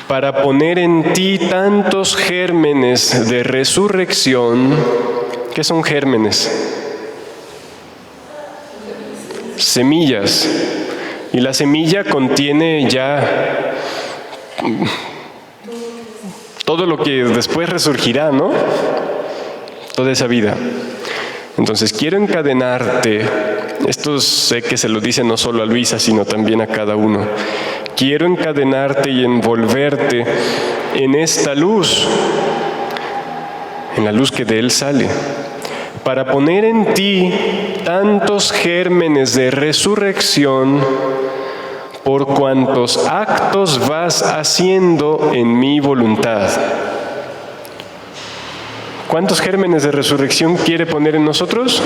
para poner en ti tantos gérmenes de resurrección. ¿Qué son gérmenes? Semillas. Y la semilla contiene ya todo lo que después resurgirá, ¿no? Toda esa vida. Entonces, quiero encadenarte. Esto sé que se lo dice no solo a Luisa, sino también a cada uno. Quiero encadenarte y envolverte en esta luz en la luz que de Él sale, para poner en ti tantos gérmenes de resurrección por cuantos actos vas haciendo en mi voluntad. ¿Cuántos gérmenes de resurrección quiere poner en nosotros?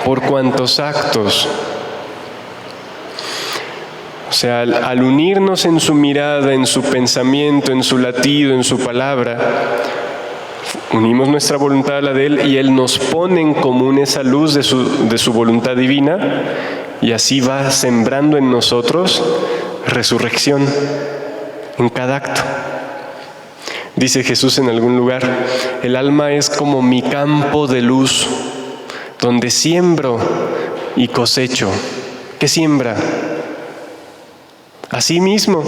Por cuantos actos. O sea, al unirnos en su mirada, en su pensamiento, en su latido, en su palabra, unimos nuestra voluntad a la de Él y Él nos pone en común esa luz de su voluntad divina y así va sembrando en nosotros resurrección en cada acto. Dice Jesús en algún lugar, el alma es como mi campo de luz, donde siembro y cosecho. ¿Qué siembra? Así mismo,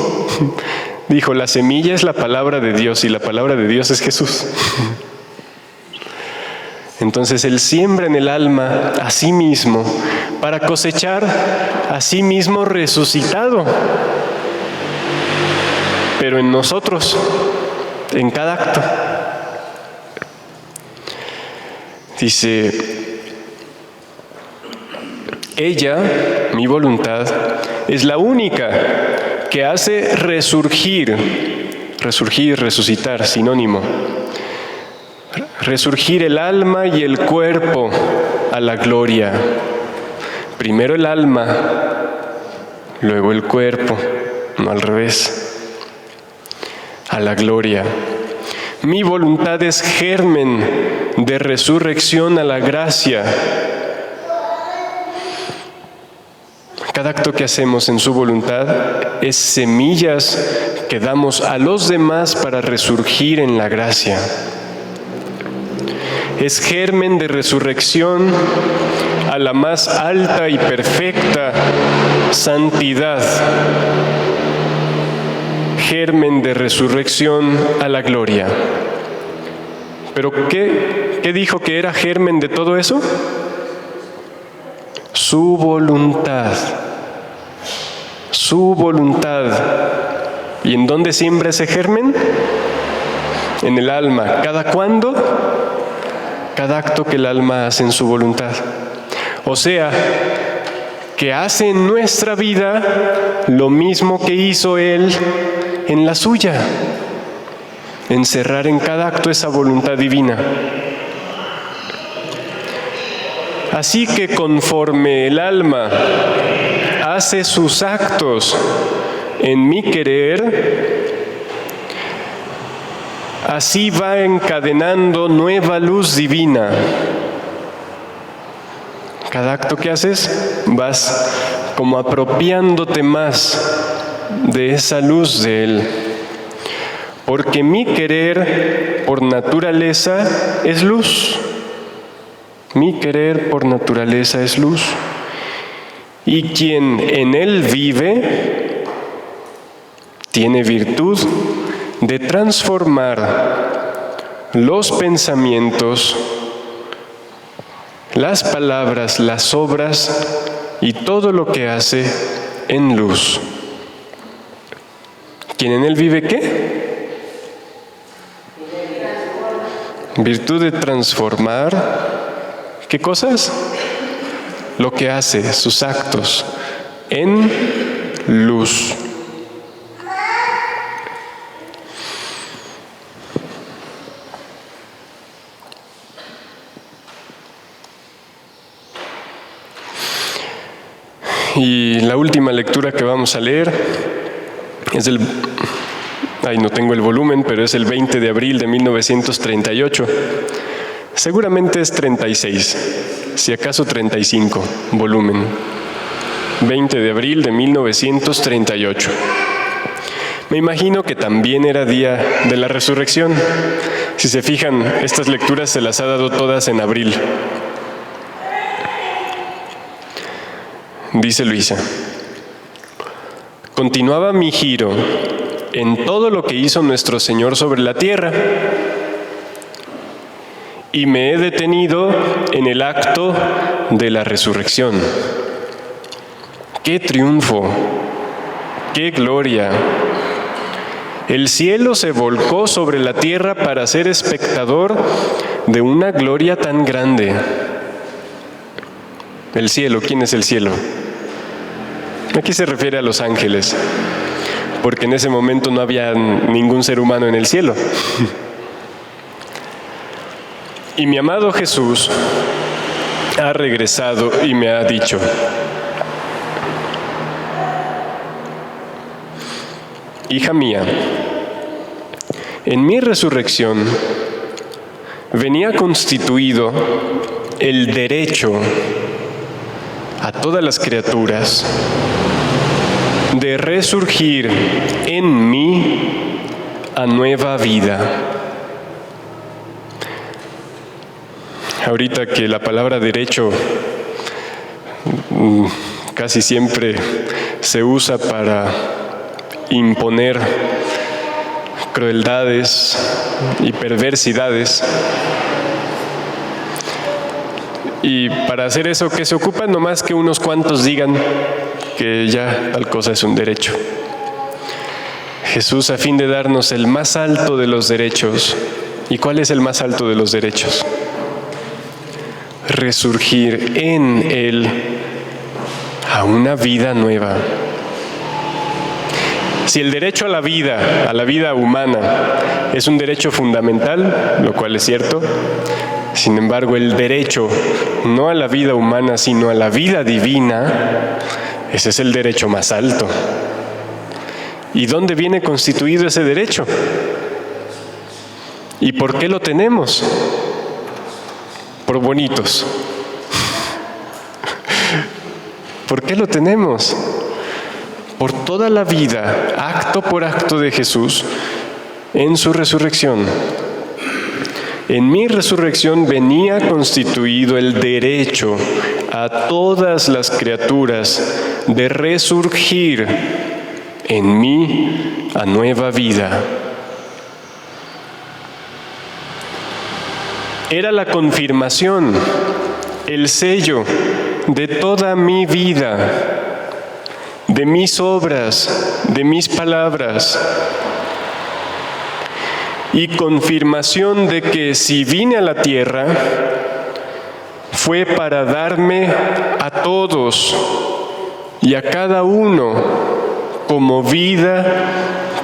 dijo, la semilla es la palabra de Dios y la palabra de Dios es Jesús. Entonces Él siembra en el alma a sí mismo para cosechar a sí mismo resucitado. Pero en nosotros, en cada acto. Dice, ella, mi voluntad, es la única que hace resurgir, resucitar, sinónimo. Resurgir el alma y el cuerpo a la gloria. Primero el alma, luego el cuerpo, no al revés. A la gloria. Mi voluntad es germen de resurrección a la gracia. Cada acto que hacemos en su voluntad es semillas que damos a los demás para resurgir en la gracia. Es germen de resurrección a la más alta y perfecta santidad. Germen de resurrección a la gloria. ¿Pero qué dijo que era germen de todo eso? Su voluntad. Su voluntad. ¿Y en dónde siembra ese germen? En el alma. ¿Cada cuándo? Cada acto que el alma hace en su voluntad. O sea, que hace en nuestra vida lo mismo que hizo Él en la suya. Encerrar en cada acto esa voluntad divina. Así que conforme el alma hace sus actos en mi querer, así va encadenando nueva luz divina. Cada acto que haces, vas como apropiándote más de esa luz de Él. Porque mi querer por naturaleza es luz. Mi querer por naturaleza es luz. Y quien en Él vive, tiene virtud de transformar los pensamientos, las palabras, las obras y todo lo que hace en luz. ¿Quién en Él vive qué? Virtud de transformar, ¿qué cosas? Lo que hace, sus actos, en luz. Y la última lectura que vamos a leer es no tengo el volumen, pero es el 20 de abril de 1938. Seguramente es 36, si acaso 35, volumen. 20 de abril de 1938. Me imagino que también era día de la resurrección. Si se fijan, estas lecturas se las ha dado todas en abril. Dice Luisa, continuaba mi giro en todo lo que hizo nuestro Señor sobre la tierra y me he detenido en el acto de la resurrección. ¡Qué triunfo! ¡Qué gloria! El cielo se volcó sobre la tierra para ser espectador de una gloria tan grande. El cielo, ¿quién es el cielo? Aquí se refiere a los ángeles, porque en ese momento no había ningún ser humano en el cielo. Y mi amado Jesús ha regresado y me ha dicho: hija mía, en mi resurrección venía constituido el derecho a todas las criaturas de resurgir en mí a nueva vida. Ahorita que la palabra derecho casi siempre se usa para imponer crueldades y perversidades, y para hacer eso, ¿qué se ocupa? No más que unos cuantos digan que ya tal cosa es un derecho. Jesús, a fin de darnos el más alto de los derechos. ¿Y cuál es el más alto de los derechos? Resurgir en Él a una vida nueva. Si el derecho a la vida humana, es un derecho fundamental, lo cual es cierto, sin embargo, el derecho no a la vida humana, sino a la vida divina, ese es el derecho más alto. ¿Y dónde viene constituido ese derecho? ¿Y por qué lo tenemos? Por bonitos. ¿Por qué lo tenemos? Por toda la vida, acto por acto de Jesús en su resurrección. En mi resurrección venía constituido el derecho a todas las criaturas de resurgir en mí a nueva vida. Era la confirmación, el sello de toda mi vida, de mis obras, de mis palabras, y confirmación de que si vine a la tierra fue para darme a todos y a cada uno como vida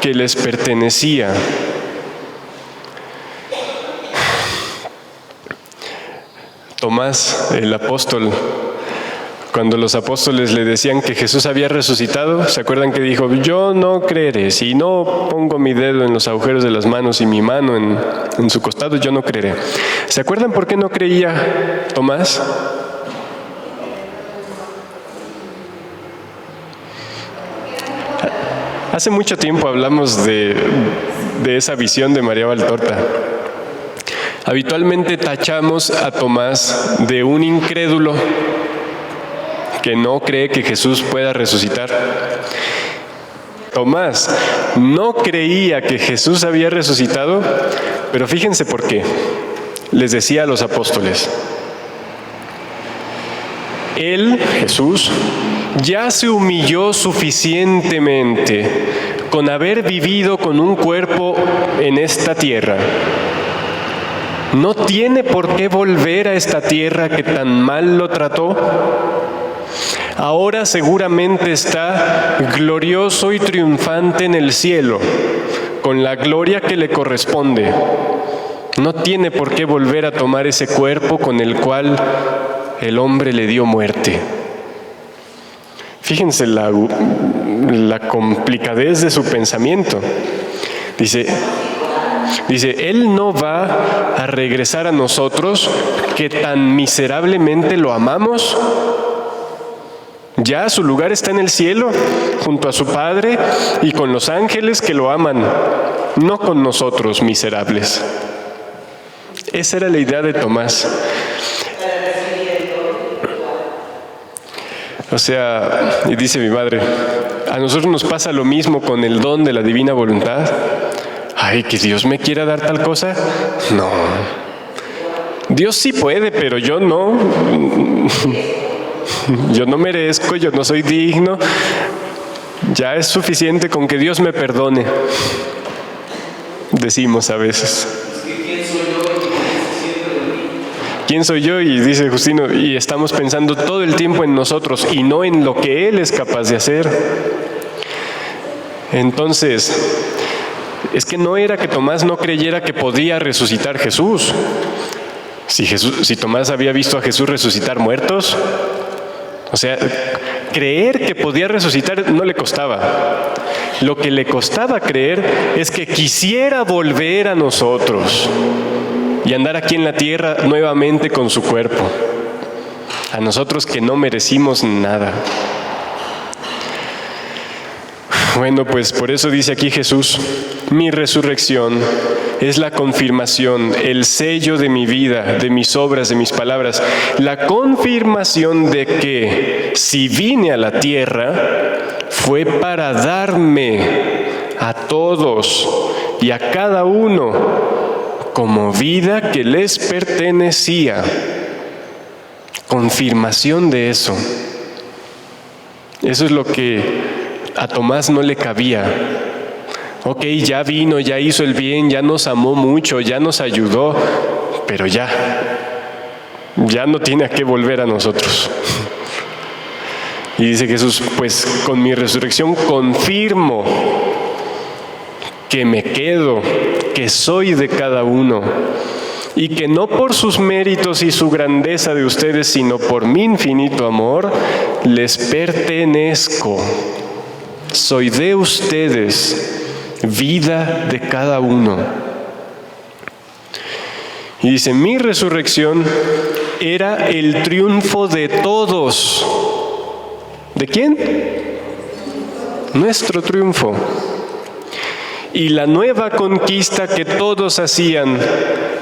que les pertenecía. Tomás, el apóstol, cuando los apóstoles le decían que Jesús había resucitado, ¿se acuerdan que dijo: yo no creeré, si no pongo mi dedo en los agujeros de las manos y mi mano en su costado, yo no creeré? ¿Se acuerdan por qué no creía Tomás? Hace mucho tiempo hablamos de esa visión de María Valtorta. Habitualmente tachamos a Tomás de un incrédulo que no cree que Jesús pueda resucitar. Tomás no creía que Jesús había resucitado, pero fíjense por qué. Les decía a los apóstoles: Él, Jesús, ya se humilló suficientemente con haber vivido con un cuerpo en esta tierra. No tiene por qué volver a esta tierra que tan mal lo trató. Ahora seguramente está glorioso y triunfante en el cielo, con la gloria que le corresponde. No tiene por qué volver a tomar ese cuerpo con el cual el hombre le dio muerte. Fíjense la complicadez de su pensamiento. Dice, Él no va a regresar a nosotros que tan miserablemente lo amamos. Ya su lugar está en el cielo, junto a su Padre y con los ángeles que lo aman, no con nosotros miserables. Esa era la idea de Tomás. O sea, y dice mi madre, a nosotros nos pasa lo mismo con el don de la divina voluntad. Ay, que Dios me quiera dar tal cosa. No. Dios sí puede, pero yo no. Yo no merezco, yo no soy digno. Ya es suficiente con que Dios me perdone. decimos a veces. Es que ¿quién soy yo y qué está haciendo de mí? ¿Quién soy yo? Y dice Justino, y estamos pensando todo el tiempo en nosotros y no en lo que Él es capaz de hacer. Entonces, es que no era que Tomás no creyera que podía resucitar Jesús. Si Tomás había visto a Jesús resucitar muertos, o sea, creer que podía resucitar no le costaba. Lo que le costaba creer es que quisiera volver a nosotros y andar aquí en la tierra nuevamente con su cuerpo. A nosotros que no merecimos nada. Bueno, pues por eso dice aquí Jesús, mi resurrección es la confirmación, el sello de mi vida, de mis obras, de mis palabras, la confirmación de que si vine a la tierra fue para darme a todos y a cada uno como vida que les pertenecía. Confirmación de eso. Eso es lo que a Tomás no le cabía. Ok, ya vino, ya hizo el bien, ya nos amó mucho, ya nos ayudó, pero ya no tiene a qué volver a nosotros. Y dice Jesús, pues con mi resurrección confirmo que me quedo, que soy de cada uno, y que no por sus méritos y su grandeza de ustedes, sino por mi infinito amor, les pertenezco. Soy de ustedes, vida de cada uno. Y dice, mi resurrección era el triunfo de todos. ¿De quién? Nuestro triunfo. Y la nueva conquista que todos hacían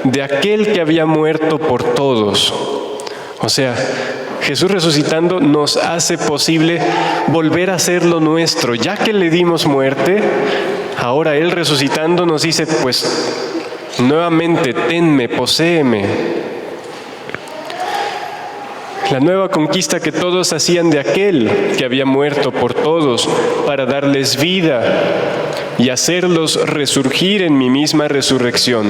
de aquel que había muerto por todos. O sea, Jesús resucitando nos hace posible volver a hacer lo nuestro. Ya que le dimos muerte, ahora Él resucitando nos dice, pues, nuevamente, tenme, poséeme. La nueva conquista que todos hacían de aquel que había muerto por todos para darles vida y hacerlos resurgir en mi misma resurrección.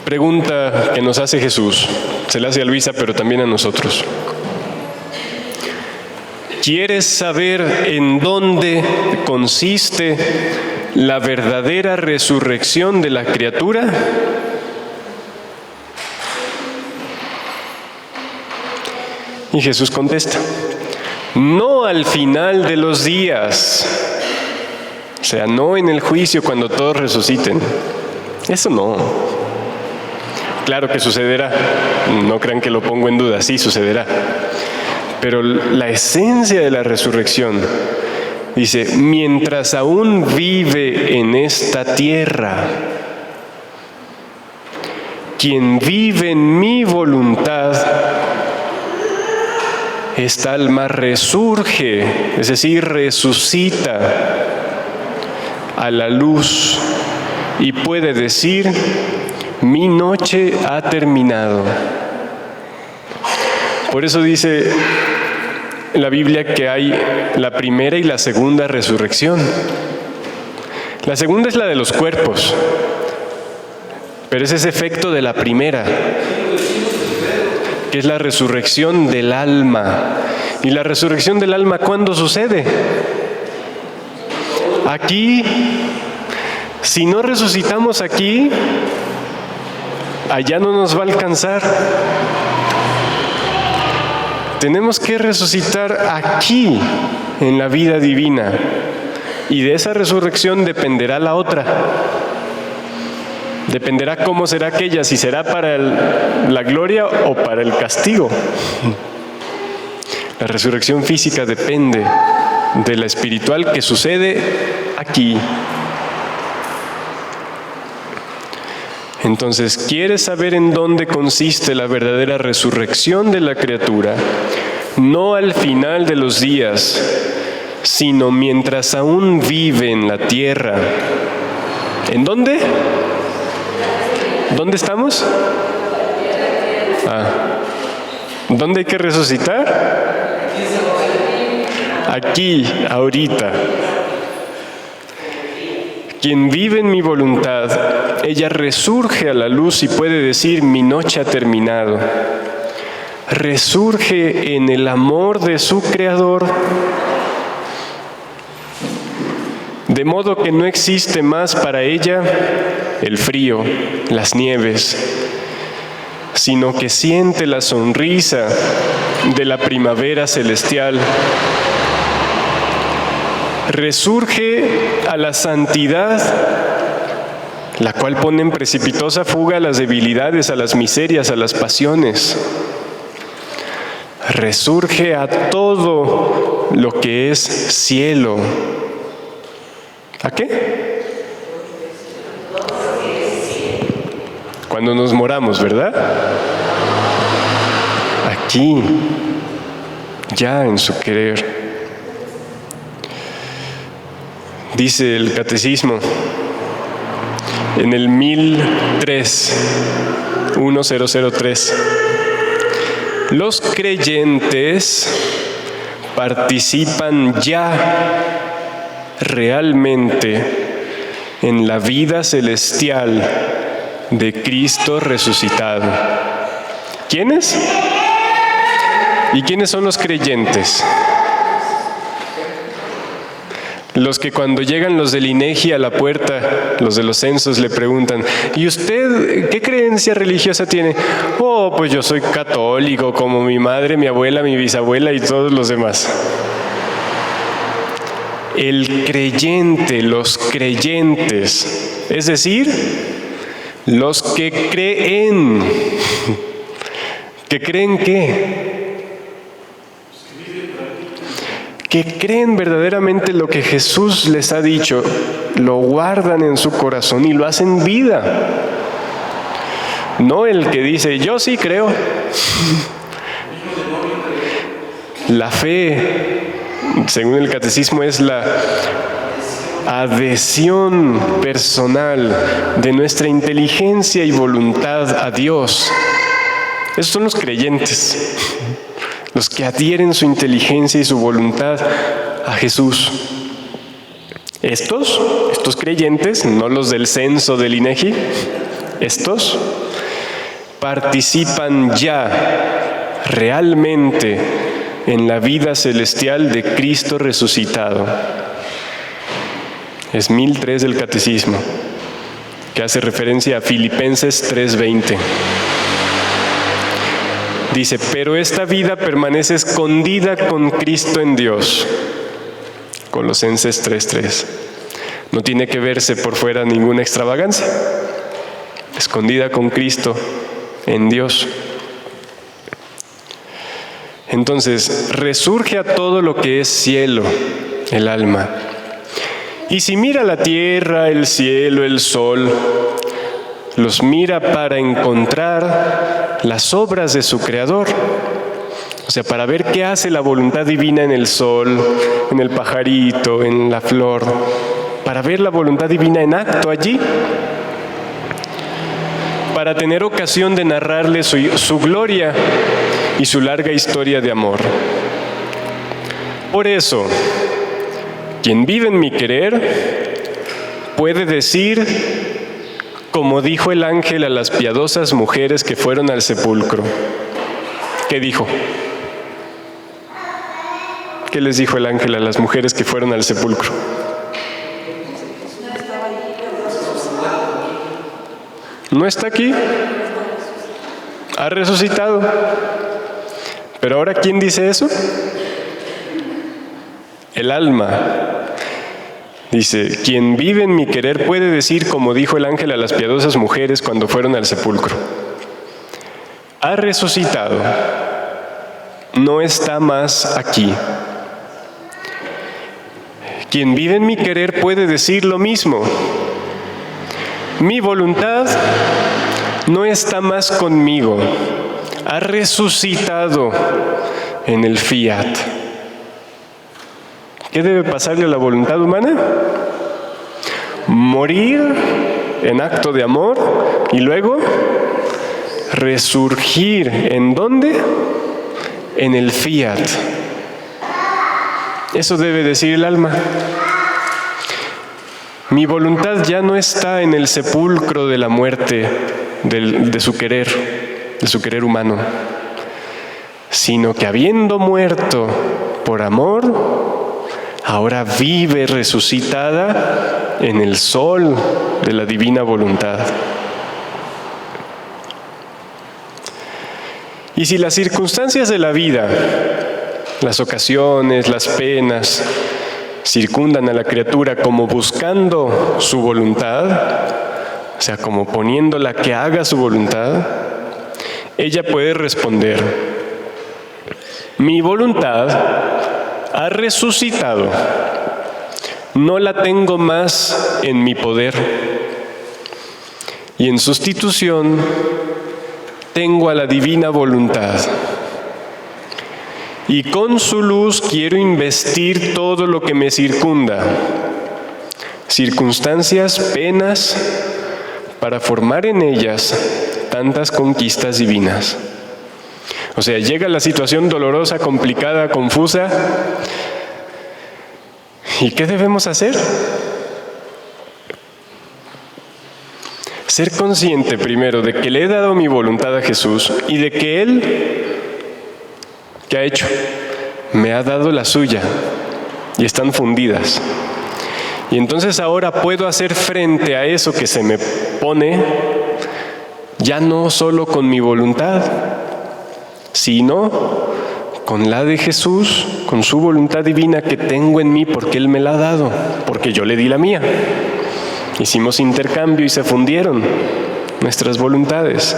Pregunta que nos hace Jesús, se la hace a Luisa, pero también a nosotros. ¿Quieres saber en dónde consiste la verdadera resurrección de la criatura? Y Jesús contesta, no al final de los días, o sea, no en el juicio cuando todos resuciten. Eso no. Claro que sucederá, no crean que lo pongo en duda, sí sucederá. Pero la esencia de la resurrección, dice, mientras aún vive en esta tierra, quien vive en mi voluntad, esta alma resurge, es decir, resucita a la luz y puede decir, mi noche ha terminado. Por eso dice la Biblia que hay la primera y la segunda resurrección. La segunda es la de los cuerpos, pero es ese efecto de la primera, que es la resurrección del alma. ¿Y la resurrección del alma cuándo sucede? Aquí. Si no resucitamos aquí, allá no nos va a alcanzar. Tenemos que resucitar aquí, en la vida divina. Y de esa resurrección dependerá la otra. Dependerá cómo será aquella, si será para la gloria o para el castigo. La resurrección física depende de la espiritual que sucede aquí. Entonces, ¿quieres saber en dónde consiste la verdadera resurrección de la criatura? No al final de los días, sino mientras aún vive en la tierra. ¿En dónde? ¿Dónde estamos? ¿Dónde hay que resucitar? Aquí, ahorita. Quien vive en mi voluntad, ella resurge a la luz y puede decir, mi noche ha terminado. Resurge en el amor de su Creador. De modo que no existe más para ella el frío, las nieves, sino que siente la sonrisa de la primavera celestial. Resurge a la santidad, la cual pone en precipitosa fuga a las debilidades, a las miserias, a las pasiones. Resurge a todo lo que es cielo. ¿A qué? Cuando nos moramos, ¿verdad? Aquí, ya en su querer. Dice el Catecismo, en el 1003, los creyentes participan ya realmente en la vida celestial de Cristo resucitado. ¿Quiénes? ¿Y quiénes son los creyentes? Los que cuando llegan los del INEGI a la puerta, los de los censos, le preguntan, ¿y usted qué creencia religiosa tiene? Oh, pues yo soy católico, como mi madre, mi abuela, mi bisabuela y todos los demás. El creyente, los creyentes, es decir, los que creen. ¿Que creen qué? Que creen verdaderamente lo que Jesús les ha dicho, lo guardan en su corazón y lo hacen vida. No el que dice, yo sí creo. La fe, según el Catecismo, es la adhesión personal de nuestra inteligencia y voluntad a Dios. Esos son los creyentes. Los que adhieren su inteligencia y su voluntad a Jesús. Estos creyentes, no los del censo del INEGI, estos participan ya realmente en la vida celestial de Cristo resucitado. Es 1003 del Catecismo, que hace referencia a Filipenses 3:20. Dice, pero esta vida permanece escondida con Cristo en Dios. Colosenses 3:3. No tiene que verse por fuera ninguna extravagancia. Escondida con Cristo en Dios. Entonces, resurge a todo lo que es cielo, el alma. Y si mira la tierra, el cielo, el sol, los mira para encontrar las obras de su Creador. O sea, para ver qué hace la voluntad divina en el sol, en el pajarito, en la flor. Para ver la voluntad divina en acto allí. Para tener ocasión de narrarle su gloria y su larga historia de amor. Por eso, quien vive en mi querer puede decir, como dijo el ángel a las piadosas mujeres que fueron al sepulcro. ¿Qué dijo? ¿Qué les dijo el ángel a las mujeres que fueron al sepulcro? No está aquí. Ha resucitado. Pero ahora, ¿quién dice eso? El alma. Dice, quien vive en mi querer puede decir, como dijo el ángel a las piadosas mujeres cuando fueron al sepulcro. Ha resucitado. No está más aquí. Quien vive en mi querer puede decir lo mismo. Mi voluntad no está más conmigo. Ha resucitado en el fiat. ¿Qué debe pasarle a la voluntad humana? Morir en acto de amor y luego resurgir. ¿En dónde? En el fiat. Eso debe decir el alma. Mi voluntad ya no está en el sepulcro de la muerte de su querer humano, sino que habiendo muerto por amor, ahora vive resucitada en el sol de la divina voluntad. Y si las circunstancias de la vida, las ocasiones, las penas, circundan a la criatura como buscando su voluntad, o sea, como poniéndola que haga su voluntad, ella puede responder: mi voluntad ha resucitado, no la tengo más en mi poder, y en sustitución tengo a la divina voluntad. Y con su luz quiero investir todo lo que me circunda, circunstancias, penas, para formar en ellas tantas conquistas divinas. O sea, llega la situación dolorosa, complicada, confusa. ¿Y qué debemos hacer? Ser consciente primero de que le he dado mi voluntad a Jesús y de que Él, ¿qué ha hecho? Me ha dado la suya y están fundidas. Y entonces ahora puedo hacer frente a eso que se me pone, ya no solo con mi voluntad, sino con la de Jesús, con su voluntad divina que tengo en mí porque Él me la ha dado, porque yo le di la mía. Hicimos intercambio y se fundieron nuestras voluntades.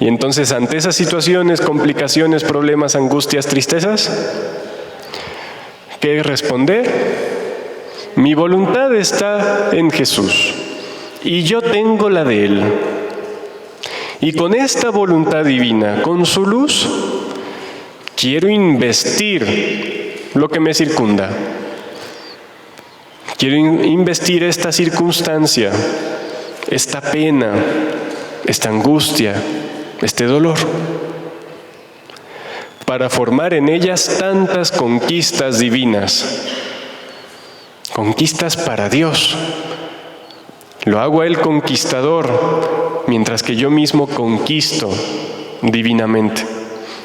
Y entonces ante esas situaciones, complicaciones, problemas, angustias, tristezas, ¿qué responder? Mi voluntad está en Jesús y yo tengo la de Él. Y con esta voluntad divina, con su luz, quiero investir lo que me circunda. Quiero investir esta circunstancia, esta pena, esta angustia, este dolor, para formar en ellas tantas conquistas divinas, conquistas para Dios. Lo hago a Él conquistador, mientras que yo mismo conquisto divinamente,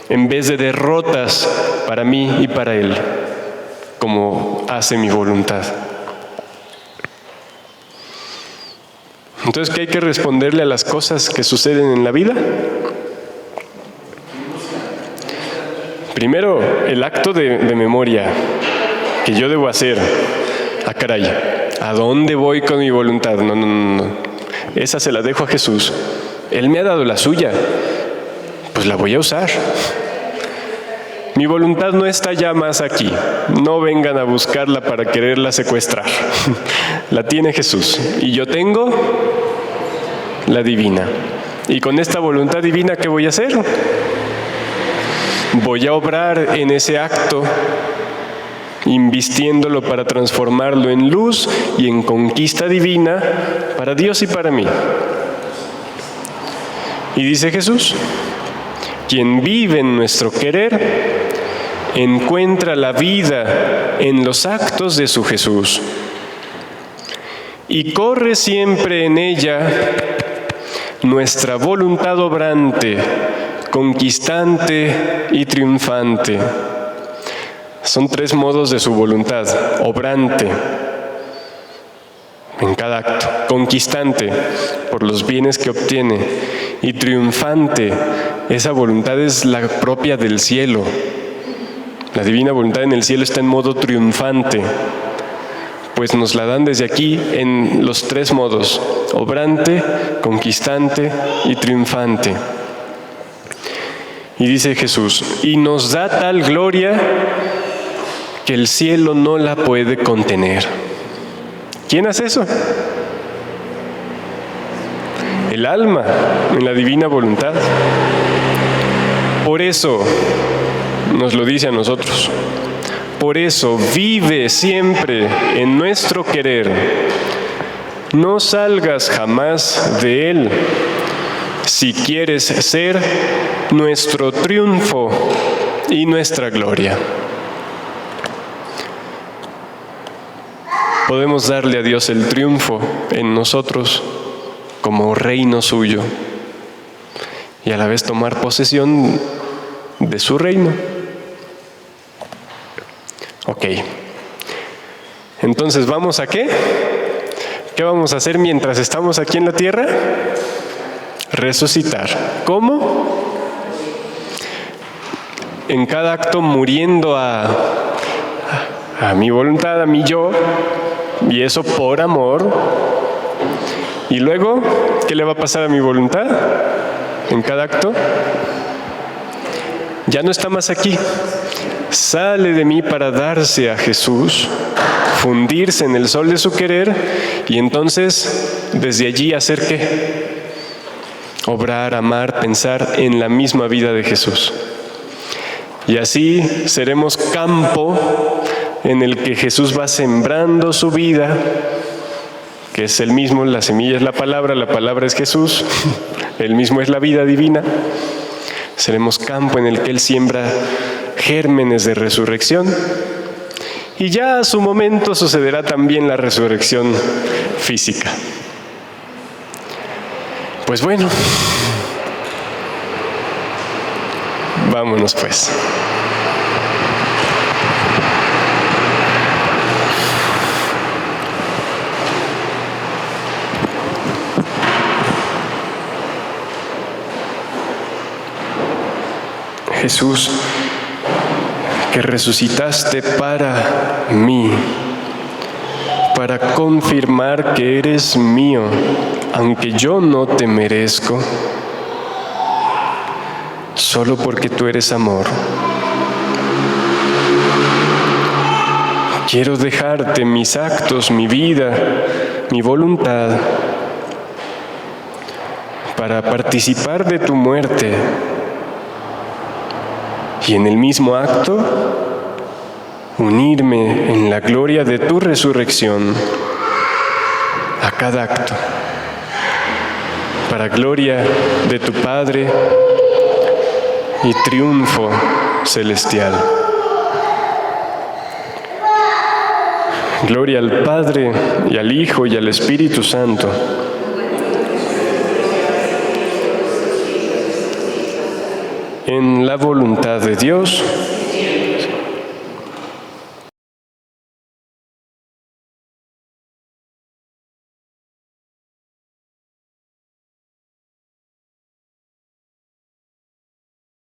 en vez de derrotas para mí y para Él, como hace mi voluntad. Entonces, ¿qué hay que responderle a las cosas que suceden en la vida? Primero, el acto de memoria que yo debo hacer. Ah, caray, ¿a dónde voy con mi voluntad? No. Esa se la dejo a Jesús. Él me ha dado la suya. Pues la voy a usar. Mi voluntad no está ya más aquí. No vengan a buscarla para quererla secuestrar. La tiene Jesús. Y yo tengo la divina. Y con esta voluntad divina, ¿qué voy a hacer? Voy a obrar en ese acto, invistiéndolo para transformarlo en luz y en conquista divina para Dios y para mí. Y dice Jesús: quien vive en nuestro querer encuentra la vida en los actos de su Jesús y corre siempre en ella nuestra voluntad obrante, conquistante y triunfante. Son tres modos de su voluntad: obrante en cada acto, conquistante por los bienes que obtiene, y triunfante. Esa voluntad es la propia del cielo. La divina voluntad en el cielo está en modo triunfante, pues nos la dan desde aquí en los tres modos: obrante, conquistante y triunfante. Y dice Jesús: y nos da tal gloria que el cielo no la puede contener. ¿Quién hace eso? El alma en la divina voluntad. Por eso nos lo dice a nosotros. Por eso vive siempre en nuestro querer. No salgas jamás de él si quieres ser nuestro triunfo y nuestra gloria. podemos darle a Dios el triunfo en nosotros como reino suyo y a la vez tomar posesión de su reino. Ok. Entonces, ¿vamos a qué? ¿Qué vamos a hacer mientras estamos aquí en la tierra? Resucitar. ¿Cómo? En cada acto muriendo a mi voluntad, a mi yo, y eso por amor. Y luego, ¿qué le va a pasar a mi voluntad? En cada acto, ya no está más aquí. Sale de mí para darse a Jesús, fundirse en el sol de su querer, y entonces, desde allí, ¿hacer qué? Obrar, amar, pensar en la misma vida de Jesús. Y así seremos campo en el que Jesús va sembrando su vida, que es el mismo, la semilla es la palabra es Jesús, el mismo es la vida divina. Seremos campo en el que Él siembra gérmenes de resurrección. Y ya a su momento sucederá también la resurrección física. Pues bueno, vámonos pues. Jesús, que resucitaste para mí, para confirmar que eres mío, aunque yo no te merezco, solo porque tú eres amor. Quiero dejarte mis actos, mi vida, mi voluntad, para participar de tu muerte. Y en el mismo acto, unirme en la gloria de tu resurrección a cada acto, para gloria de tu Padre y triunfo celestial. Gloria al Padre y al Hijo y al Espíritu Santo. En la voluntad de Dios,